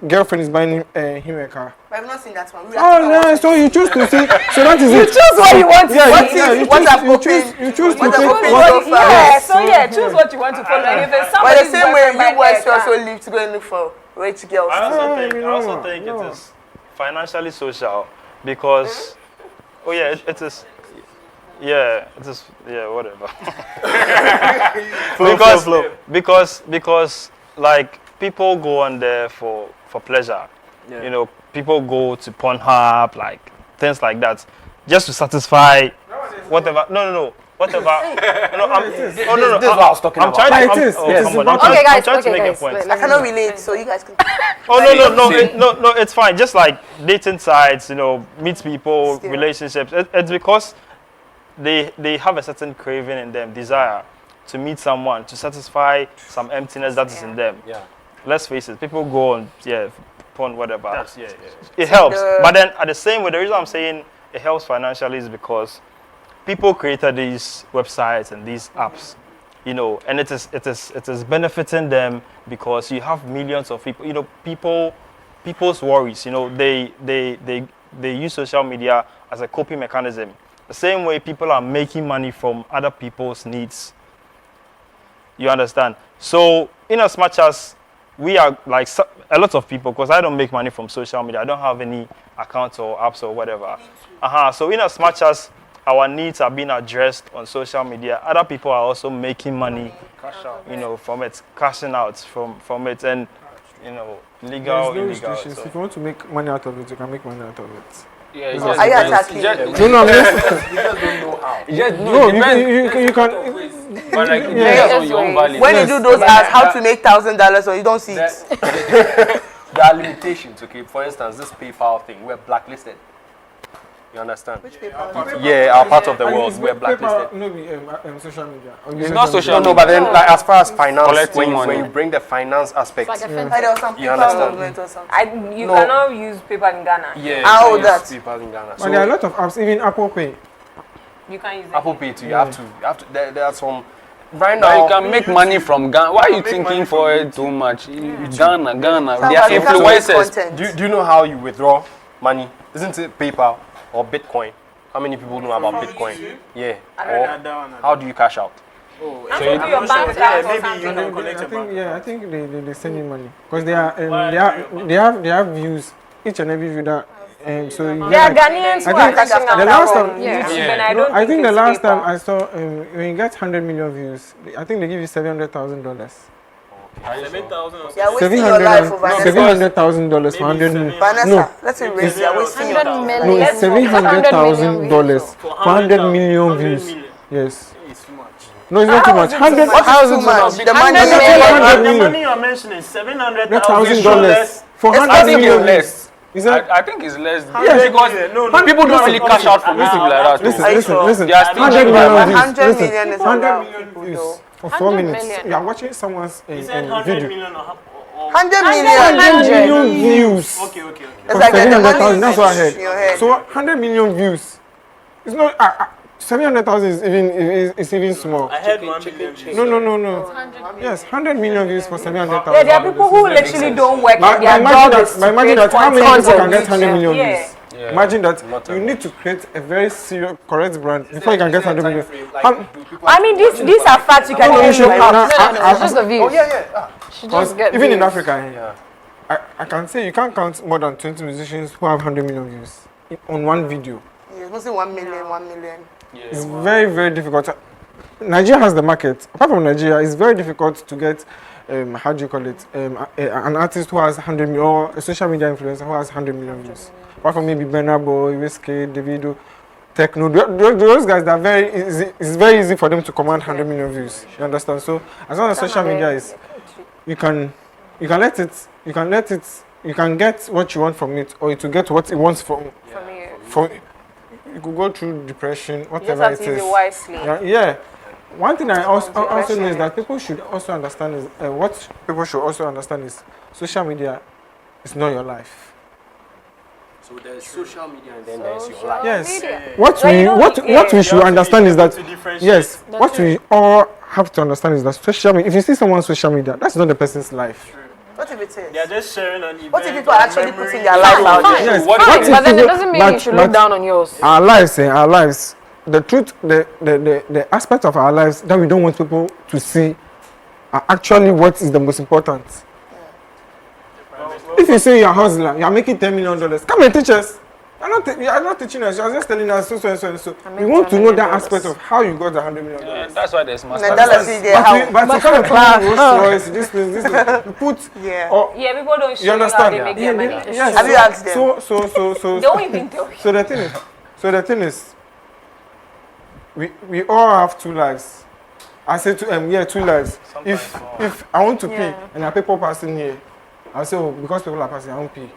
girlfriend is buying him a car. I've not seen that one. We Oh no! So you choose to see. So that is it. choose what you want to Yeah, What yeah, is- you what choose- I'm you hoping- choose. You choose to what I'm take hoping what. so far. Yeah, so yeah, choose what you want to follow. And if it's But somebody's the same way, boyfriend you buying boys hair, also live to go and look for rich girls. I also Ah, think, you I also know, think no. it is financially social because, oh yeah, it is, yeah, it is, yeah, whatever. because like people go on there for pleasure, you know, people go to Pornhub, like things like that, just to satisfy whatever. No. Whatever. No, This is what I was talking I'm about. trying Yeah, to. it is. It is Come on, important. I'm Okay, guys. trying to Okay, make guys. a point. I cannot relate, so you guys can. Oh no, it's fine. Just like dating sites, you know, meet people, Still. relationships. It's because they have a certain craving in them, desire to meet someone to satisfy some emptiness that is in them. Yeah. Let's face it, people go on porn, whatever. That's, yeah. It helps, but then at the same way, the reason I'm saying it helps financially is because people created these websites and these apps, you know, and it is benefiting them because you have millions of people, you know, people's worries, you know, they use social media as a coping mechanism. The same way people are making money from other people's needs. You understand? So in as much as we are like a lot of people, because I don't make money from social media, I don't have any accounts or apps or whatever. So in as much as our needs are being addressed on social media, other people are also making money, you know, from it, cashing out from it, and you know, legal, There's no illegal. restrictions. So. If you want to make money out of it, you can make money out of it. Yeah, it Are you attacking? No, no, I'm just, You just don't know how. no, you can. But like, it Yeah, depends on yes, your own right. value. When you do those ads, how to make $1,000 or you don't see it. There are limitations, okay? For instance, this PayPal thing, we're blacklisted. You understand? Yeah, our part of the world, we're blacklisted. No, be social media. It's not social No, but then, like, as far as finance, Collecting when money. you bring the finance aspect, Like a fence. Like there was some You people understand? movement or something. You No. cannot use PayPal in Ghana. yeah, How you can that? use PayPal in Ghana. But there are a So lot of apps, even Apple Pay. You can use it. Apple Pay too. You have to. There are some. Right But now, you can make money from Ghana. Why are you thinking for it too much? Ghana. They are Somebody can make influencers. content. do you know how you withdraw money? Isn't it PayPal or Bitcoin? How many people know about Bitcoin? Yeah. Or how do you cash out? And so do your bank account or something. I think they send you money because they have views, each and every view that. So you There are get, Ghanaians who I are think cashing out the last on time- YouTube, Yeah. and I don't I think the it's last time PayPal. I saw when you get 100 million views, I think they give you $700,000. 7,000 or You're wasting your life over Vanessa. $700,000 for 100 million. Vanessa, No, let's erase. You're wasting your 100 time. million. no, it's $700,000 for 100 million 100 views. million. Yes. It's too much. No, it's not too much. 100 What is too much? The money $100 is million. $100 The million. money you're mentioning is $100,000 for It's 100 I think million it's less. Is that? I think it's less. Yes. Because people don't really cash out from YouTube like that. Listen, Are you listen, sure? listen. They are still 100 cheap. million views. 100 Listen, million is a 100 lot of million people, views though. for 4 100 minutes. million. You are watching someone's He said 100 video. million or 100 100 million. million views. Okay. It's like the money 700,000. That's what I in your heard. head. So 100 million views It's not. 700,000 is even small. I had 1 million views. No. Yes, 100 million views for 700,000. Yeah, there are people who literally don't work But in their job. is to imagine create that how many content people can on get 100 million YouTube. views? Imagine that you need to create a very serious, correct brand before you can get 100 million. I mean, these are facts you can No, tell you should- you how. no, It's just the views. She Because just get even in views. Africa, I can say you can't count more than 20 musicians who have 100 million views on one video. Yeah, it's mostly 1 million, 1 million. It's very, very difficult. Nigeria has the market. Apart from Nigeria, it's very difficult to get, how do you call it, an artist who has 100 million, or a social media influencer who has 100 million views. Apart from maybe Burna Boy, Wizkid, Davido, Techno, those guys, they're very easy. It's very easy for them to command 100 million views. You understand? So as long as social media is, you can let it, you can get what you want from it, or it will get what it wants from you could go through depression, You just whatever have it to use is. it wisely. Yeah. One thing I also know is that people should also understand is what people should also understand is social media is not your life. So there's social media and then there's your life. Yes. Media. What Like, we you know, what we should understand is that To differentiate. yes, what we all have to understand is that social media. If you see someone's social media, that's not the person's life. What if it is? They are just sharing an event. What if people are actually memory. putting their life out there? Yes. Fine, What if but then it people- doesn't mean you should look down on yours. Our lives. The truth, the aspect of our lives that we don't want people to see are actually what is the most important. If you say you're a hustler, you're making $10 million, come and teach us. You are not teaching us, you're just telling us so and so. We want to know that aspect of how you got the $100 million. And that's why there's master. And that's the how. But you can't put Rolls Royce, this place. You put, Yeah. or, Yeah, people don't show you you how understand? they make their money. Yes. Have you asked them? So, They don't even tell you. so the thing is, we all have two lives. I say two lives. If I want to pee and there are people passing here, I'll say, oh, because people are passing, I won't pee.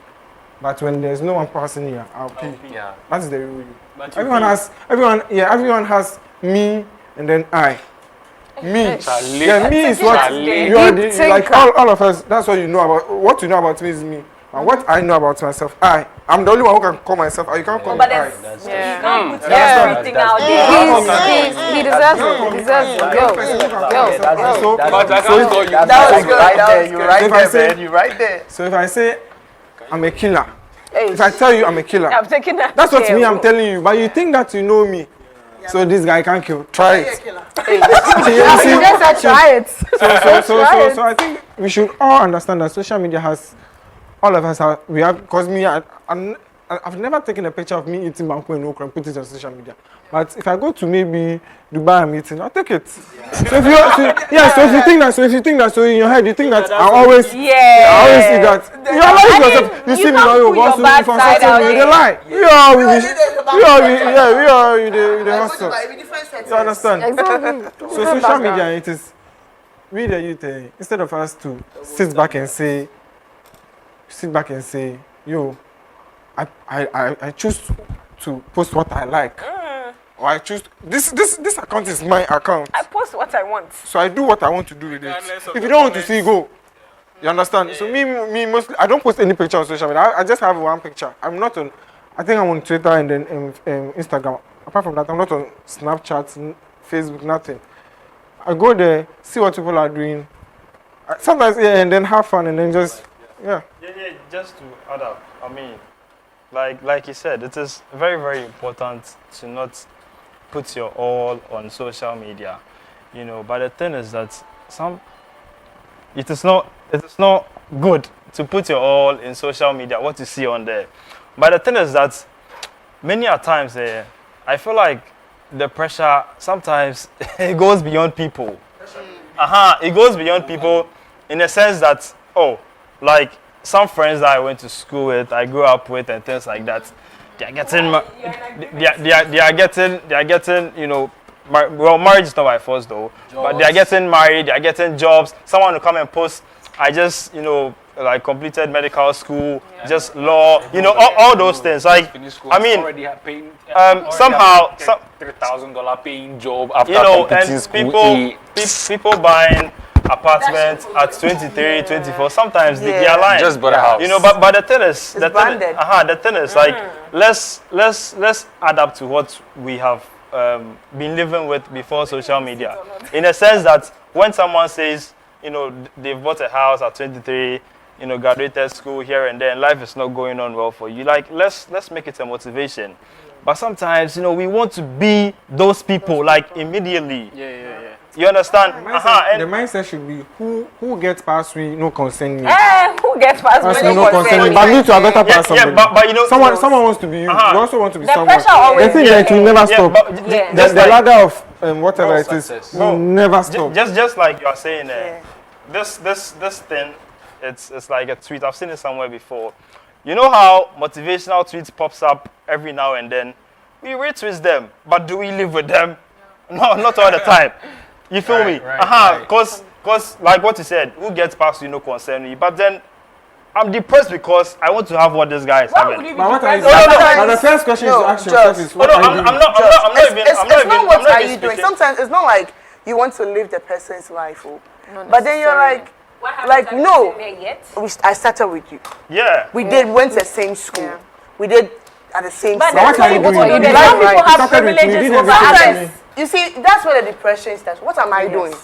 But when there's no one passing here, I'll pee. Yeah. That is the rule. But you Everyone has me and then I. Me. Charlie. Yeah, me is what Charlie. you are Deep the, like thinker. all of us. That's what you know about. What you know about me is me. And what I know about myself, I'm the only one who can call myself. You can't call me But I. there's Yeah. can't put Yeah. everything out there. He deserves it. He deserves it. Go. So, But I can't call you. That was good. Right That there, was you're good. right If I there, say- man. You're right there. so if I say I'm a killer, if I tell you I'm a killer, I'm taking that. that's what care. me I'm telling you. But you think that you know me. So this guy can't kill. Try it. You just said try it. So I think we should all understand that social media has, all of us have, we have, because me, I've never taken a picture of me eating banku and okra and put it on social media. But if I go to maybe Dubai I'm eating, I'll take it. So if you think that, so in your head you think that I always see that. You allow yourself. You see me now, you can't put your bad side out you there. lie. We the hustle. You understand? Exactly. So social media, it is, we the youth, instead of us to sit back and say, yo, I choose to post what I like. Or I choose, this account is my account. I post what I want. So I do what I want to do with it. If you don't want to see, go. You understand? So me mostly, I don't post any picture on social media. I just have one picture. I'm not on, I think I'm on Twitter and then Instagram. Apart from that, I'm not on Snapchat, Facebook, nothing. I go there, see what people are doing. Sometimes, and then have fun and then just, Yeah, just to add up, I mean, like you said, it is very, very important to not put your all on social media, you know. But the thing is that it is not good to put your all in social media, what you see on there. But the thing is that many a times, I feel like the pressure sometimes it goes beyond people. It goes beyond people in the sense that, like some friends that I went to school with, I grew up with, and things like that. They are getting, you know, marriage is not by force though, but they are getting married, they are getting jobs. Someone will come and post, I just, you know, like completed medical school, just law, you know, all those things. Like, I mean, somehow, $3,000 paying job after you know, completing and school. people buying apartments at 23, 24. Sometimes they are lying. Just bought a house. You know, but the thing is, the thing branded. is, like let's add up to what we have been living with before social media. In a sense that when someone says, you know, they've bought a house at 23, you know, graduated school here and there, and life is not going on well for you, like, let's make it a motivation. But sometimes, you know, we want to be those people, like, immediately. Yeah. You understand? The mindset should be who gets past me, no concern me. Who gets past Pass me? me, no concern me. But me to a better pass Yeah, somebody. but you know, Someone wants to be you. You also want to be The someone. pressure always The thing is that there. will never Yeah, stop. but Yeah. The ladder of whatever it is success. will never stop. just like you are saying, this thing, it's like a tweet. I've seen it somewhere before. You know how motivational tweets pops up every now and then? We retweet them, but do we live with them? No, not all the time. You feel me? Cause like what you said, who gets past you no concern me. But then I'm depressed because I want to have what this guy is Why would having. you be But what are you depressed? doing? But the first question is to ask yourself is what No, are you I'm doing? not even. It's not what are you even doing. speaking. Sometimes it's not like you want to live the person's life, oh. Not But then you're like, What happened? Like, Have you no. been there yet? I started with you. Yeah. We went to the same school. Yeah. We did at the same But school. what are you doing? Some You people did have everything. You started with me, you privileges did over everything. others. You see, that's where the depression starts. What am I doing?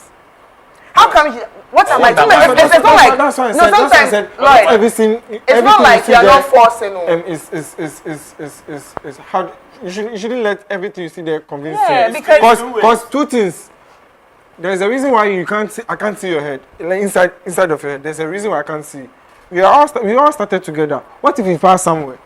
How come you, what am I doing? That's It's not like, that's why I no, said. That's why I sometimes, said. like, Everything. it's not like you're not forcing on. Is hard. You shouldn't let everything you see there convince Yeah, you. because- Two things. There's a reason why you can't see. I can't see your head. Like inside of your head. There's a reason why I can't see. We all started together. What if we pass somewhere?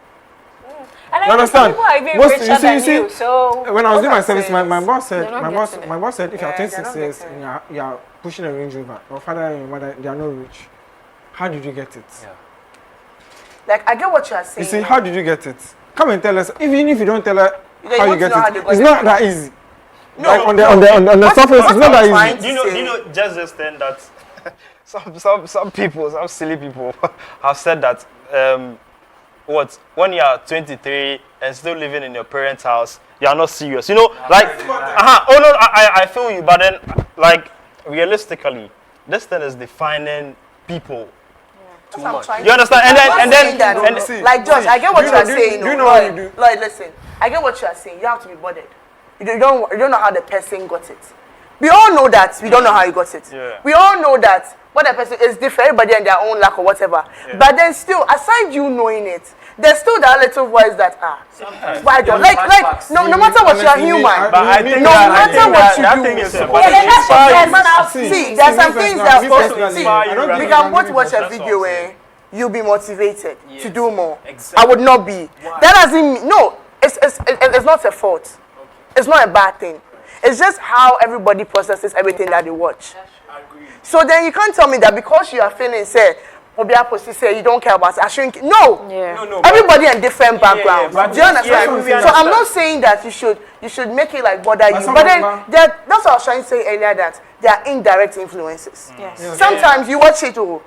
And You I know some understand? people are even Most- richer you see- than you see- you, so When I was doing my What service, I'm my saying boss said, They're not getting it. my boss said, if you're Yeah, 26 they're not years getting and you're pushing a Range Rover, your father and your mother, they are not rich. How did you get it? Like, I get what you are You saying. see, how did you get it? Come and tell us. Even if you don't tell her They how you want to get know how they it, got it's it. not that easy. No, Like on the surface, it's not that trying easy. to Do say- you know just this thing that some people, some silly people have said that when you are 23 and still living in your parents' house, you are not serious. You know, like oh no, I feel you, but then like realistically, this thing is defining people. That's what I'm trying You understand? And then I'm not saying that, and see, like, Josh, I get what do you you are know- saying. do you no, know what Lloyd, you do? Lloyd, listen. I get what you are saying. You have to be bothered. You don't know how the person got it. We all know that we don't know how you got it. Yeah. We all know that what the person is different. Everybody and their own lack or whatever. But then still, aside you knowing it, there's still that little voice that why don't like no matter what you are human. But I think no that, matter I think what that, you that do. thing is yeah, supposed then that's your to personal See, there's some things that are supposed to see. I don't We think can you both can watch do a that's video what I'm where you'll be motivated to do more. Exactly. I would not be. That doesn't mean no. It's not a fault. It's not a bad thing. It's just how everybody processes everything that they watch. So then you can't tell me that because you are feeling say, say you don't care about it. I shouldn't. No. Yeah. No, but- Everybody in different backgrounds. but Do you understand? we So I'm not saying that you should make it like bother you. But then that's what I was trying to say earlier, that there are indirect influences. Yes. Sometimes you watch it, you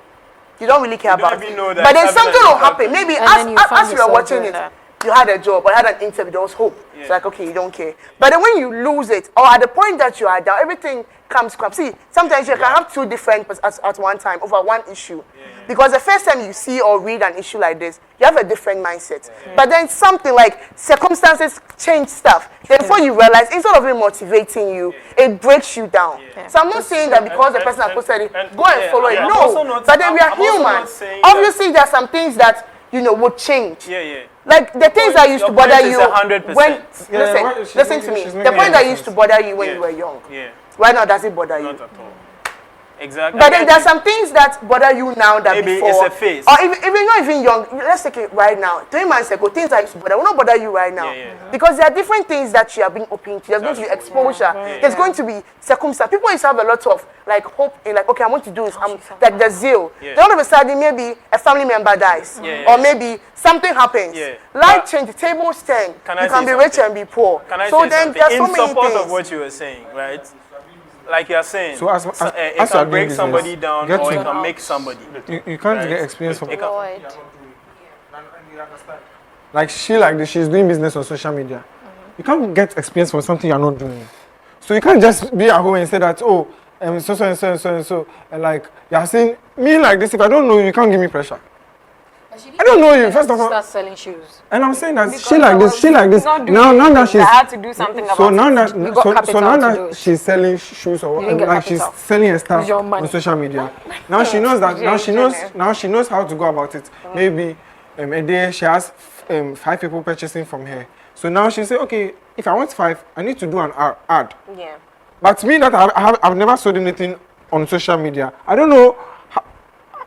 don't really care You don't about even it. know that But then it's something happening. will happen. Maybe And then you find as you were yourself watching doing it, that. you had a job or you had an interview, there was hope. It's like, okay, you don't care. But then when you lose it, or at the point that you are down, everything comes crap. See, sometimes you can have two different at one time over one issue. Because the first time you see or read an issue like this, you have a different mindset. But then something like circumstances change stuff. Then before you realize, instead of it motivating you, it breaks you down. So I'm not saying that because the person has posted it, go and follow it. I'm also No. not- But then we are I'm also human. not saying that- Obviously, there are some things that, would change. Yeah. Like the things that used to Your bother point is you 100%. when Yeah, listen to me. she's The making point a that sense. used to bother you when Yeah. you were young. Yeah. Right now, does it bother you? Not at all. Exactly. But then there are some things that bother you now that Maybe before. it's a phase. Or even not even young. Let's take it right now. 3 months ago, things that used to bother will not bother you right now. Yeah. Because there are different things that you are being open to. There's going to be exposure. There's going to be circumstance. People used to have a lot of like hope in like, okay, I want to do this. Like the zeal. Yeah. Then all of a sudden, maybe a family member dies. Yeah. Or maybe something happens. Yeah. Life But- change, the tables turn. Can I You can say be rich something? and be poor. Can I so say then something? there's so In many support things. of what you were saying, right? Like you're saying, So as it you are can doing break business, somebody down get or to- it can make somebody. You can't Right. get experience from It can- Lloyd. like she's doing business on social media. You can't get experience from something you're not doing. So you can't just be at home and say that, so and so and like you're saying me like this. If I don't know, you can't give me pressure. I don't know you. First of all, Start selling shoes. and I'm saying that Because she like this, she like this. not doing Now anything, that she's I had to do something so about now it. that You got so capital now to do that it. she's selling shoes or didn't get like she's capital. selling her stuff Use your money. on social media. Now she knows that now she knows how to go about it. Maybe a day she has 5 people purchasing from her. So now she say, okay, if I want 5, I need to do an ad. Yeah. But me that I've never sold anything on social media. I don't know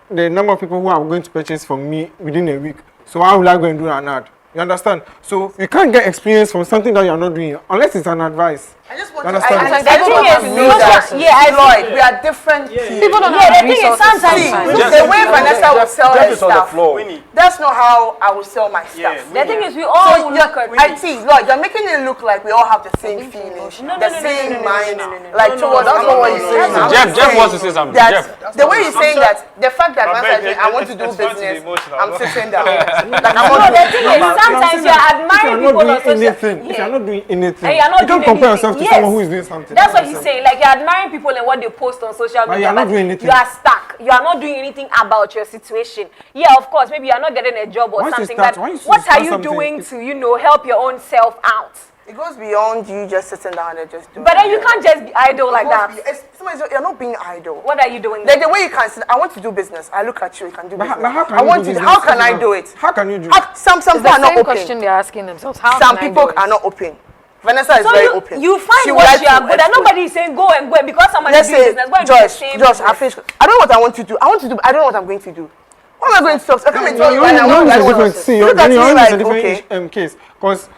the number of people who are going to purchase from me within a week. So how will I go and do an ad? You understand? So you can't get experience from something that you're not doing unless it's an advice. I just want You to. understand? I The thing want is, to know that. yeah, I Lloyd, we are different people. People don't Yeah, have the thing is, resources sometimes- See, sometimes. the way Vanessa will sell her Jeff is on the stuff, floor. that's not how I will sell my stuff. The thing is, we all So look at. I see, Lloyd, you're making it look like we all have the same feelings, the same mind, like towards. That's not what you're saying. Jeff wants to say something. That Jeff. the way you're saying that, the fact that But Vanessa babe, says, I want to do it's fine to be business, emotional. I'm sitting down. Like I No, want the to thing is, sometimes you're admiring If you're people on not doing social. anything, if you're not doing anything, And you're not you don't doing compare anything. yourself to Yes. someone who is doing something. That's what he's saying. Like you're admiring people and what they post on social But media. you're not doing anything. You are stuck. You are not doing anything about your situation. Yeah, of course, maybe you are not getting a job or Once you something. start- But once you what are start you something, doing it's- to help your own self out? It goes beyond you just sitting down and just doing But then you it. can't just be idle like It goes that. you're not being idle. What are you doing? The way you can sit, I want to do business. I look at you, you can do But business. how can I you want do to. business How can if I you do it? How can you do it? Some It's people the are not same open. question they're asking themselves. How Some can I people do it? are not open. Vanessa is So very you, open. you find She would what like you are to good at. explore. Nobody is saying go and go because somebody Let's is doing say, business. Go and do the Josh, same I business. finished. I don't know what I want to do. I don't know what I'm going to do. What am I going to talk? I come and tell you Your right now. own what I is want different. to See, do. your Look at me own is a like, different okay. case. Because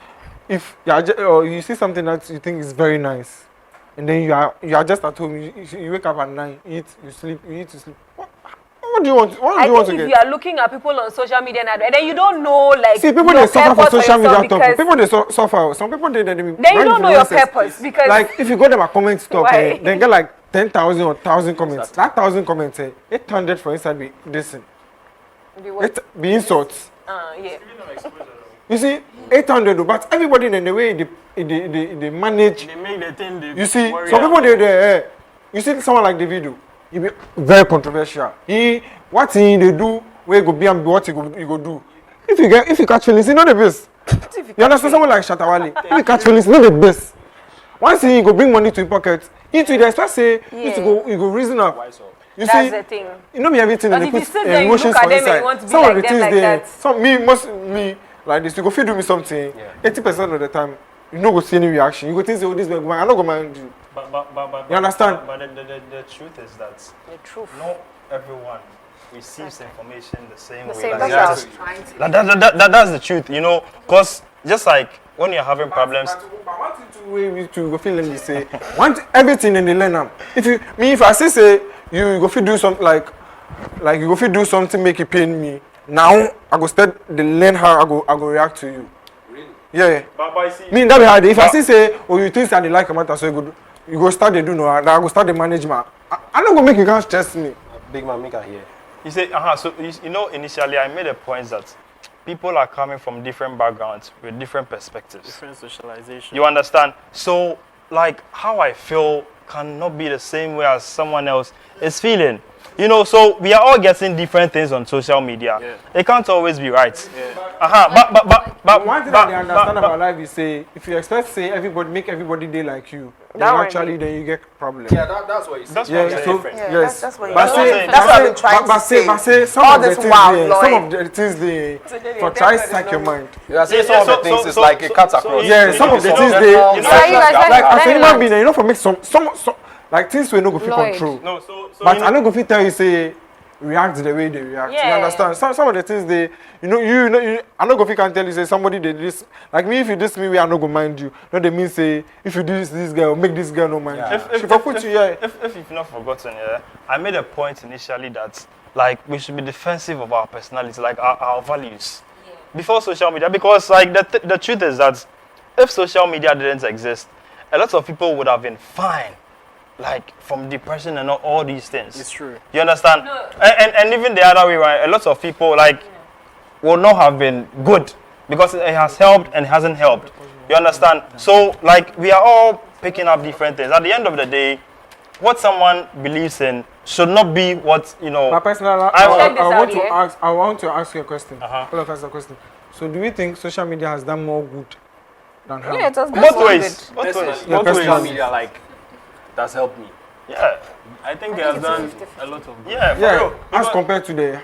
if or you see something that you think is very nice, and then you are just at home, you wake up at 9, eat, you sleep, you eat, you sleep. What do you want? What do I you want think to if get? you are looking at people on social media and then you don't know like See, people your they suffer for purpose social yourself media talk. because People they suffer. Some people they then you don't know your purpose because Like if you go them a comment talk, Why? they get like 10,000 or 1,000 comments. That 1,000 comments, 800 for inside be listen. Be insults. yeah. You see, 800, though, but everybody in the way they manage. They make the thing. They You see, worry some people about. you see someone like Davido, he be very controversial. What they do, where go be and what he go do. If you catch feelings, you know the best. You understand someone like Shatawale? If you catch feelings, you know the best. Once he go bring money to your pocket, you to the expect say you go reason up. You That's see, the thing. you know me everything But and they if you put sit there, you emotions look at for them and inside. you want to be Some like of the them things like there, that. me like this. You go feel do me something. 80% of the time, you no go see any reaction. You go think say, oh, this way, I'm not gonna mind you. But You understand? But the truth is that The truth. not everyone receives information the same way. same Like, way. that's, that's the truth, you know, because just like when you're having problems, But one thing to way we to go feel let me say, want everything in the learn am. If I say you go feel do something like you go feel do something make it pain me. Now I go start the learn how I go react to you. Really? Yeah. but I see, Me that be hard. If I say oh you think that they like a matter so you go start the do no, I go start the management. I don't go make you can't stress me. Big man, make her hear. you say, so you know, initially I made a point that people are coming from different backgrounds with different perspectives. Different socialization. You understand? So, like, how I feel cannot be the same way as someone else is feeling. You know, so we are all getting different things on social media. Yeah. It can't always be right. Yeah. But One thing that they understand about life is say if you expect say everybody make everybody day like you, then That one actually then you get problem. Yeah, that's what you say. That's what Yeah, I'm saying. so different. Yeah, yes. that's what But you're say, saying. That's what I've been trying to say. but say some All of the this things wild there, noise. some of the things they for try sack your mind. You are saying Yeah, some of the things is like a cut across. Yeah, some of the things they you like, know, like as a Let human me- being, you know for make some like things we no go fit Lloyd. control. No, so But you I know, no go fit tell you say react the way they react. You Yeah. understand? Some of the things they I no go fit can tell you say somebody did this like me if you diss me we I no go mind you. No they mean say if you do this girl make this girl no mind you. If I put you here. if you've not forgotten, yeah, I made a point initially that like we should be defensive of our personality, like our values, before social media. Because like the truth is that if social media didn't exist, a lot of people would have been fine, like from depression and all these things. It's true. You understand? No. And even the other way around, a lot of people like will not have been good because it has helped and hasn't helped. You understand? So like we are all picking up different things. At the end of the day, what someone believes in should not be what, you know. My personal, I want- I want to ask you a question. All of us a question. So, do you think social media has done more good than harm? Yeah, it was Both ways. Both Personally, ways. Yeah, Both ways. social personally. media like that's helped me. Yeah. I think it has done a lot of good. Yeah. For Yeah, real. as Because- compared to the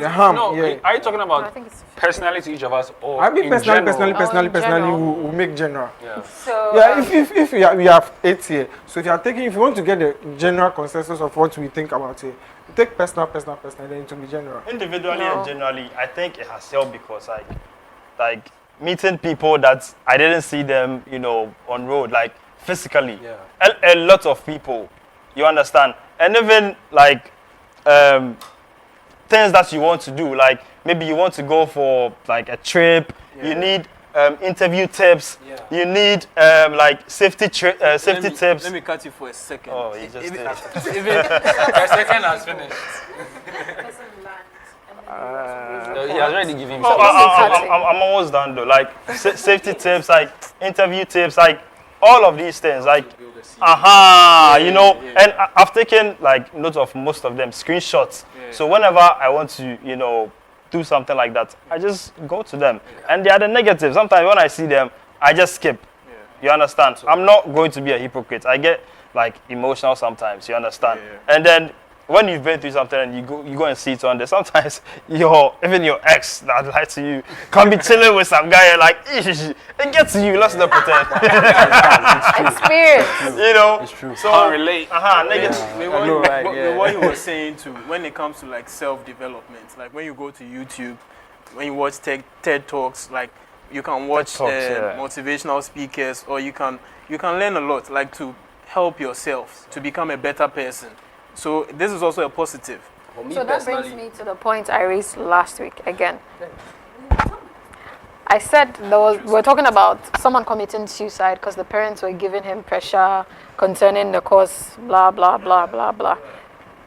harm. No, Yeah. are you talking I about think it's personally to each of us or I mean, in personally, general? personally, general. we make general. Yeah. So Yeah, if we have 8 here, so if you want to get the general consensus of what we think about it, take personal, then it will be general. Individually No. and generally, I think it has helped because like meeting people that I didn't see them, you know, on road, like physically. Yeah. A lot of people, you understand, and even like things that you want to do, like maybe you want to go for like a trip, you need interview tips, you need like safety tips. Let me cut you for a second. Oh, you just did. The second has finished. He has already given himself. I'm almost done though. Like safety tips, like interview tips, like all of these things, like you know. And I've taken like notes of most of them, screenshots. So whenever I want to, you know, do something like that, I just go to them. And they are the negatives. Sometimes when I see them, I just skip. You understand? I'm not going to be a hypocrite. I get like emotional sometimes. You understand? And then when you've been through something and you go and see it on there, sometimes even your ex that lied to you can be chilling with some guy and like, it gets to you, lost the pretend. experience. You know? It's true. So Can't relate. negative. What you were saying too, when it comes to like self-development, like when you go to YouTube, when you watch TED Talks, like you can watch Talks, yeah. motivational speakers, or you can learn a lot, like to help yourself to become a better person. So this is also a positive. For me So that brings personally, me to the point I raised last week again. I said we're talking about someone committing suicide because the parents were giving him pressure concerning the cause, blah, blah, blah, blah, blah.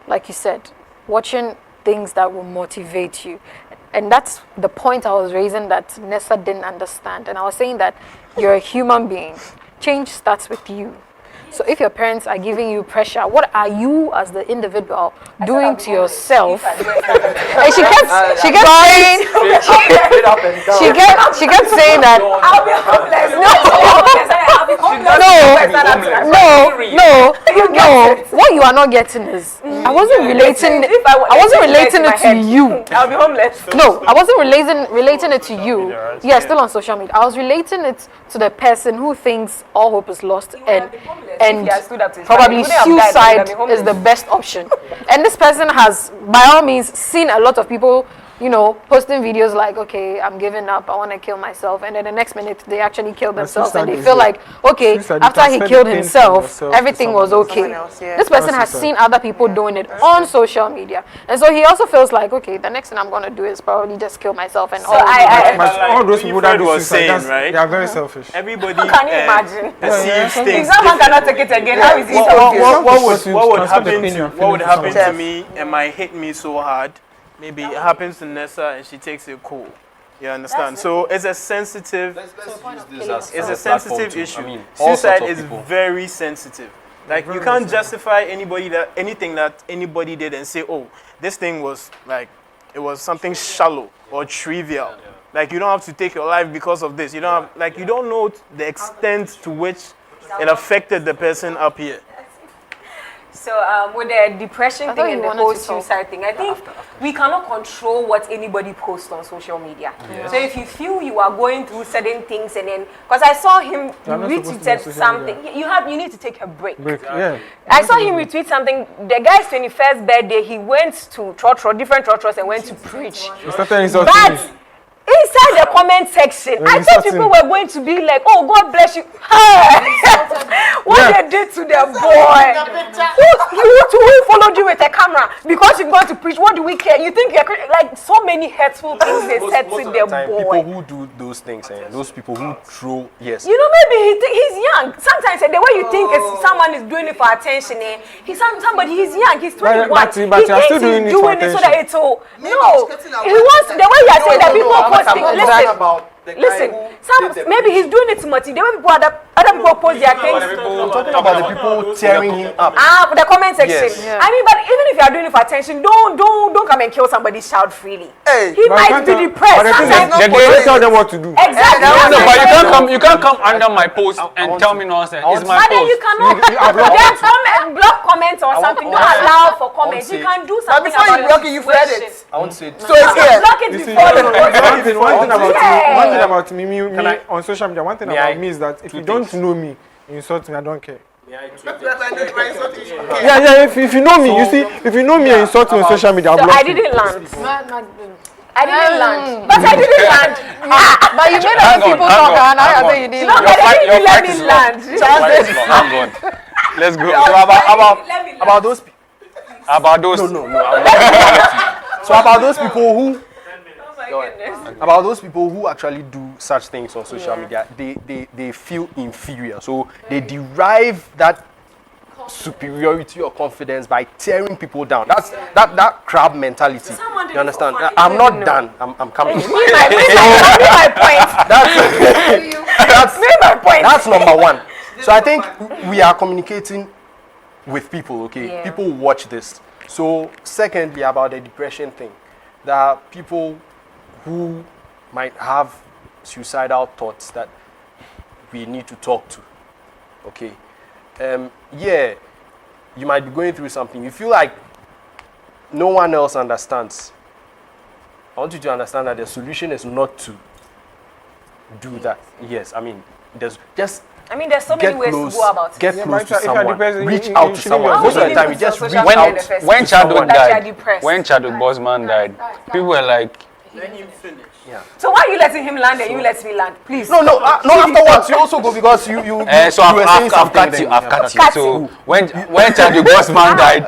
Like you said, watching things that will motivate you. And that's the point I was raising that Nessa didn't understand. And I was saying that you're a human being. Change starts with you. So if your parents are giving you pressure, what are you as the individual doing to yourself? And she kept saying, she kept saying that. I'll be homeless. No. What you are not getting is I wasn't relating it to you. I'll be homeless. No, I wasn't relating it to you. Yeah, still on social media. I was relating it to the person who thinks all hope is lost and probably suicide is the best option. And this person has, by all means, seen a lot of people, you know, posting videos like, okay, I'm giving up, I want to kill myself. And then the next minute, they actually kill themselves and they feel like, okay, after he killed himself, everything was okay. This person has seen other people doing it on social media. And so he also feels like, okay, the next thing I'm going to do is probably just kill myself. And All those people that do was suicide, saying, right? they are very selfish. Everybody Can you imagine? perceives If things someone cannot take it again, how is it what would Transfer the happen pain to you're what would feeling to happen to someone. me? It might hit me so hard. Maybe it happens to Nessa and she takes it cool. You understand? So it's a sensitive, let's use this as it's a platform sensitive to- issue. I mean, all sorts Suicide of is people. very sensitive. Like you can't justify anything that anybody did and say, oh, this thing was like it was something shallow or trivial. Like you don't have to take your life because of this. You don't have, like you don't know the extent to which it affected the person up here. So with the depression I thought thing you and the wanted whole to talk. suicide thing, I think we cannot control what anybody posts on social media. So if you feel you are going through certain things and then, because I saw him You're not supposed to be on retweeted social something, you need to take a break. Yeah. I saw him retweet something. The guy's 21st birthday, he went to different churches and went to preach. He started insulting But me. inside the comment section, I thought people were going to be like, "Oh, God bless you." What they did to the boy? Who followed you with a camera because you've gone to preach? What do we care? You think you're like so many hurtful things they said to Most of the time, boy. people who do those things, those people who throw, yes, You know, maybe he's young. Sometimes the way you think is someone is doing it for attention. He's young. He's 21. But you are still doing it for so attention. that it's all. No, he wants the way you are saying that people posting. Listen. Listen, maybe he's doing it to motivate. When other people post their things. I'm talking about the people tearing him up. The comment section. Yes. I mean, but even if you are doing it for attention, don't come and kill somebody's child freely. Hey, He might be depressed. Sometimes They don't tell them what to do. exactly. No, but you can't come under my post and tell me nonsense. It's my But then post. you cannot. Then come and block comments or something. Don't allow for comments. You can do But something before about you block it, the you've read situation. it. I won't say it. So it's here. Block it You see, before you post one thing about me on social media. One thing May about I- me is that if two you don't things. know me, you insult me. I don't care. Yeah. Yeah. If you know me, you see, if you know me and insult me on social media, I'll So block I you. didn't land. I Mm. didn't land. But I didn't land. But you made other people talk, and I think you didn't. No, but they didn't even let me land. Hang on. Let's go. Let me land. About those people. About those. No. So about those people who Oh my goodness. about those people who actually do such things on social media, they feel inferior. So they derive that superiority or confidence by tearing people down. That's that crab mentality. Someone did You it understand? for fun. I'm not done. I'm coming. Me my point. That's My point. That's number one. So I think we are communicating with people, okay? Yeah. People watch this. So secondly, about the depression thing, there are people who might have suicidal thoughts that we need to talk to, okay? Yeah, you might be going through something. You feel like no one else understands. I want you to understand that the solution is not to do that. Yes, I mean, there's just There's so many get ways close, to go about it. get Yeah, close but to if you're someone, depressed, reach you out to shouldn't someone. be Most of the on time, we social just media reach in out the first When place. Chadwick That you are died, depressed. when Chadwick Boseman died, people were like, So why are you letting him land and you let me land? Please. No, afterwards, you also go because you so you were I've saying something cut then you. I've cut you. Cut So you. when Chadwick Boseman died,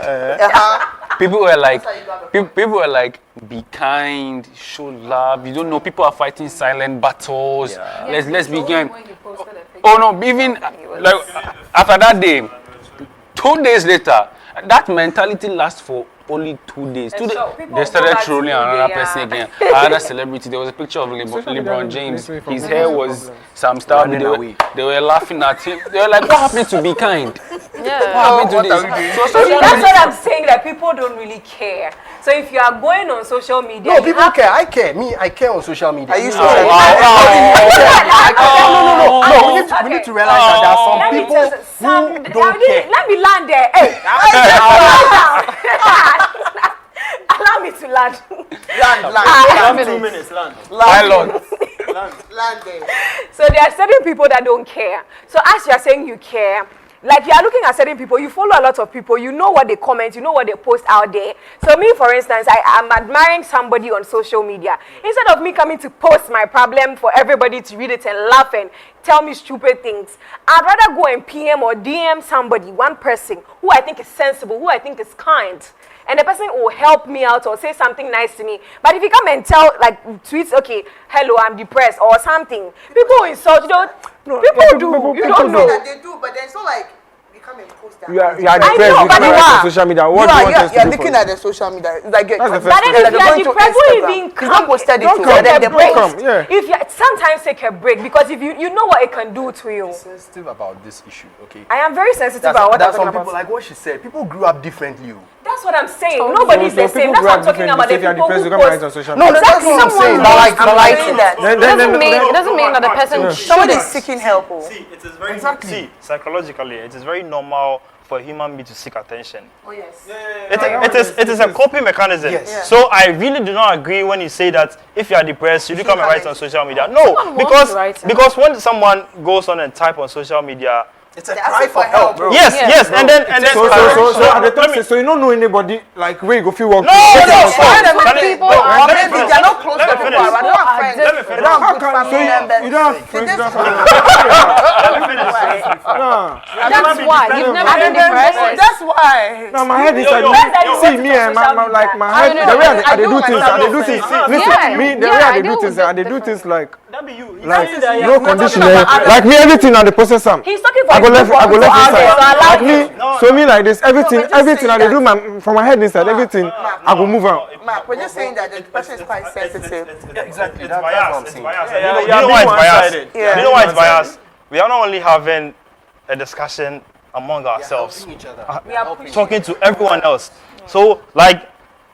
people were like, be kind, show love. You don't know, people are fighting silent battles. Yeah. Let's begin. Oh no, even like after that day, 2 days later, that mentality lasts for only 2 days. And so people They go started back to trolling who another they person are. again. Another celebrity. There was a picture of LeBron James. His hair was some stuff. Running away. They were laughing at him. They were like, "What happened to be kind? Yeah. What happened to this?" So See, that's what I'm saying, that people don't really care. So if you are going on social media, No, you people have care. I care. I care on social media. I used to No, say- no, we need to realize that there are some Let me people tell you, some- who don't care. Let me land there. Hey, allow me to land. Land 2 minutes, land. Pilot. So there are certain people that don't care. So as you are saying you care, like you are looking at certain people, you follow a lot of people, you know what they comment, you know what they post out there. So me, for instance, I am admiring somebody on social media. Instead of me coming to post my problem for everybody to read it and laugh and tell me stupid things, I'd rather go and PM or DM somebody, one person, who I think is sensible, who I think is kind. And the person will help me out or say something nice to me. But if you come and tell, like, tweets, okay, hello, I'm depressed or something, people will insult you. People don't know. They do, but then it's not like we come and post that. You are I depressed. know, You but come you out are. on social media. What do you want us to You're do looking for at the social media. It's like That's the first But then if you are going to depressed, don't Instagram. even It's not posted it Don't to come, then they don't post. come, yeah. If you sometimes take a break, because if you know what it can do to you. Sensitive about this issue, okay? I am very sensitive about what I'm That's talking some people, about. like what she said. People grew up differently. That's what I'm saying. Nobody's So the same. people That's what grow I'm up talking differently, about. so The if you people are depressed, you who come out post. on social No, media. that's what I'm saying. But like, I'm liking that. Then- It doesn't mean that the person Somebody is seeking help. Oh. See, it is very see psychologically, it is very normal for a human being to seek attention. Oh yes. It is a coping mechanism. Yes. Yeah. So I really do not agree when you say that if you are depressed, you do come and write on social media. No, Someone wants to write it. because when someone goes on and type on social media, it's a cry for help, bro. yes, Yes. and then So at the top, so you don't know anybody like where you go feel walk. no, people are Maybe they're not close to people, but they don't have friends. Let me They finish. don't How have good can so family members. you don't have friends? You don't have no. That's why you've never been depressed. That's why. No, my head is Yo, yo, like yo. see me and like my head. no, The way I I do do things, myself. I do things. Listen, Yeah, me the yeah, way I I do do things, with I do different- things like That be you. no conditioner. Like me, everything I dey process am. He's talking for I go left for inside. allow Like me, No, so me like this, everything just everything I saying dey do my from my head inside, everything I go move out. Mark, we're just saying that the person is quite sensitive. Exactly. It's That's what biased. I'm It's saying. biased. Yeah, You yeah, know why being it's biased? one-sided. Yeah. You know why it's One-sided. biased? We are not only having a discussion among ourselves, talking to everyone else. So, like,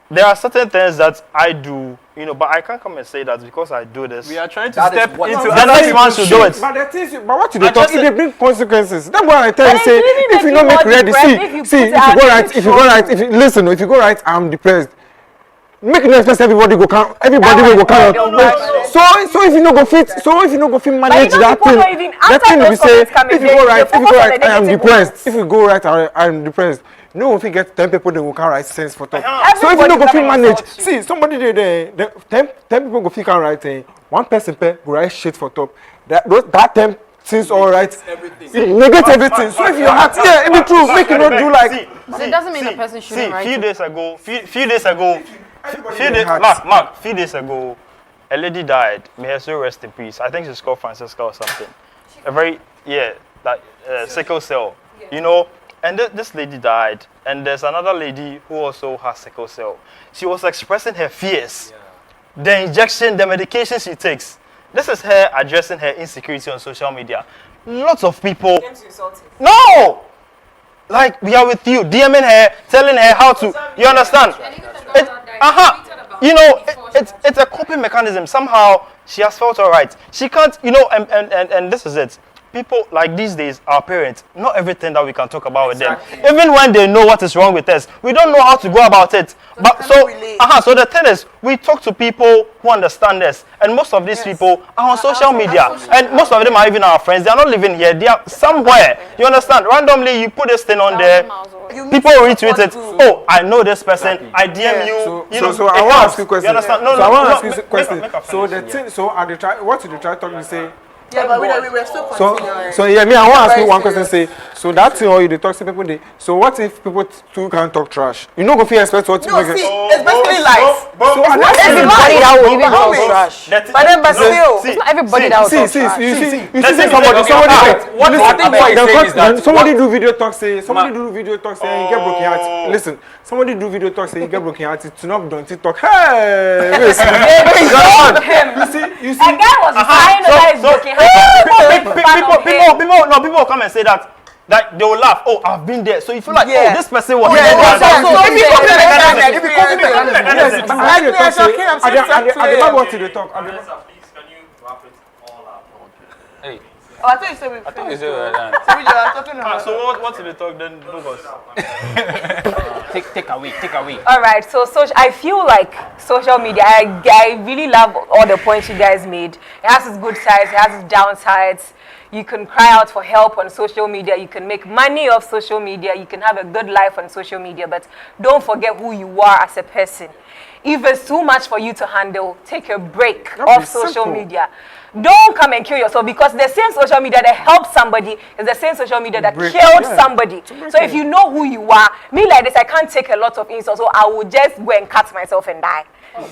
there are certain things that I do, you know, but I can't come and say that because I do this. We are trying to That is step what- into The next man should do it. But the things, but what you I dey talk, just it dey bring consequences. That's why I tell you And say, it's really if you making don't make more ready, depressed if you see, put if it out you go there, right, it's if you go true. right, if you listen, if you go right, I'm depressed. Make no expense, everybody go count, everybody That will go one, count. don't Wait, worry. so if you no go fit, manage know that people thing, don't even- that after thing will be those say, comments come in, if you they- go they right, if you focus go on right, the I am negative depressed. ones. If you go right, I am depressed. No, if you get 10 people, they will count right sense for talk. Uh-huh. So if you no go fit Everybody manage, come and see somebody there, 10 people go fit count right thing. One person go write shit for top. That 10 things all right. It negate everything. So if you have, yeah, it be true. Make you not do like. But it doesn't mean the person shouldn't write few it. days ago, few days ago, hearts. few days ago, a lady died. May her soul rest in peace. I think she's called Francesca or something. A very, sickle cell, you know. And this lady died, and there's another lady who also has sickle cell. She was expressing her fears, the injection, the medication she takes. This is her addressing her insecurity on social media. Lots of people. No! Like, we are with you, DMing her, telling her how to. You understand? You know, it's a coping mechanism. Somehow, she has felt all right. She can't, you know, and this is it. People, like these days, our parents, not everything that we can talk about with them. Even when they know what is wrong with us, we don't know how to go about it. But so the thing is, we talk to people who understand us. And most of these people are on social media. And most of them are even our friends. They are not living here. They are somewhere. You understand? Randomly, you put this thing on there. People retweet it. Oh, I know this person. I DM you. So I it want to helps. ask you a question. You understand? No, so I want to no, ask you a question. So the thing, so at the try, what did you try talking say? Yeah, but we're still continuing. So yeah, me, I want to ask you Very one question. Say, so that thing or you dey talk to people, so what if people too can't talk trash? You know, go feel expect what No, you see, it's basically lies. So I Not everybody that will even talk trash. But then, but still, It's not everybody that will talk trash. you see Let's say somebody what listen, I'm saying is that somebody do video talk say you get broken heart. Listen, somebody do video talk say you get broken heart. It's not done TikTok. Hey, listen. You see. A guy was crying over his broken heart. People will come and say that they will laugh. Oh, I've been there. So you feel like, Yeah. oh, this person was Yeah, there. so if you come Mechanism. if you come Yes, but I dey talk say I dey want to dey talk. Oh, I thought you said we Is finished. it done? So we are talking about. So what did they talk then? Logos. Take away. All right, so I feel like social media, I really love all the points you guys made. It has its good sides, it has its downsides. You can cry out for help on social media. You can make money off social media. You can have a good life on social media, but don't forget who you are as a person. If it's too much for you to handle, take a break off social media. Don't come and kill yourself, because the same social media that helped somebody is the same social media that killed somebody. So if you know who you are, me like this, I can't take a lot of insults, so I will just go and cut myself and die.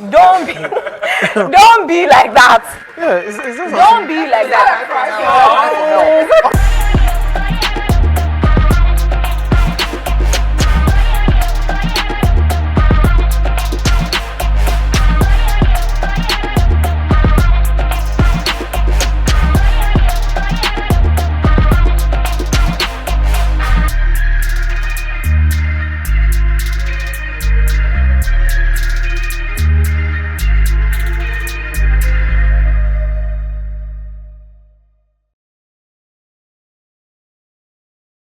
Don't be, don't be like that. Yeah, it's just Don't be like that.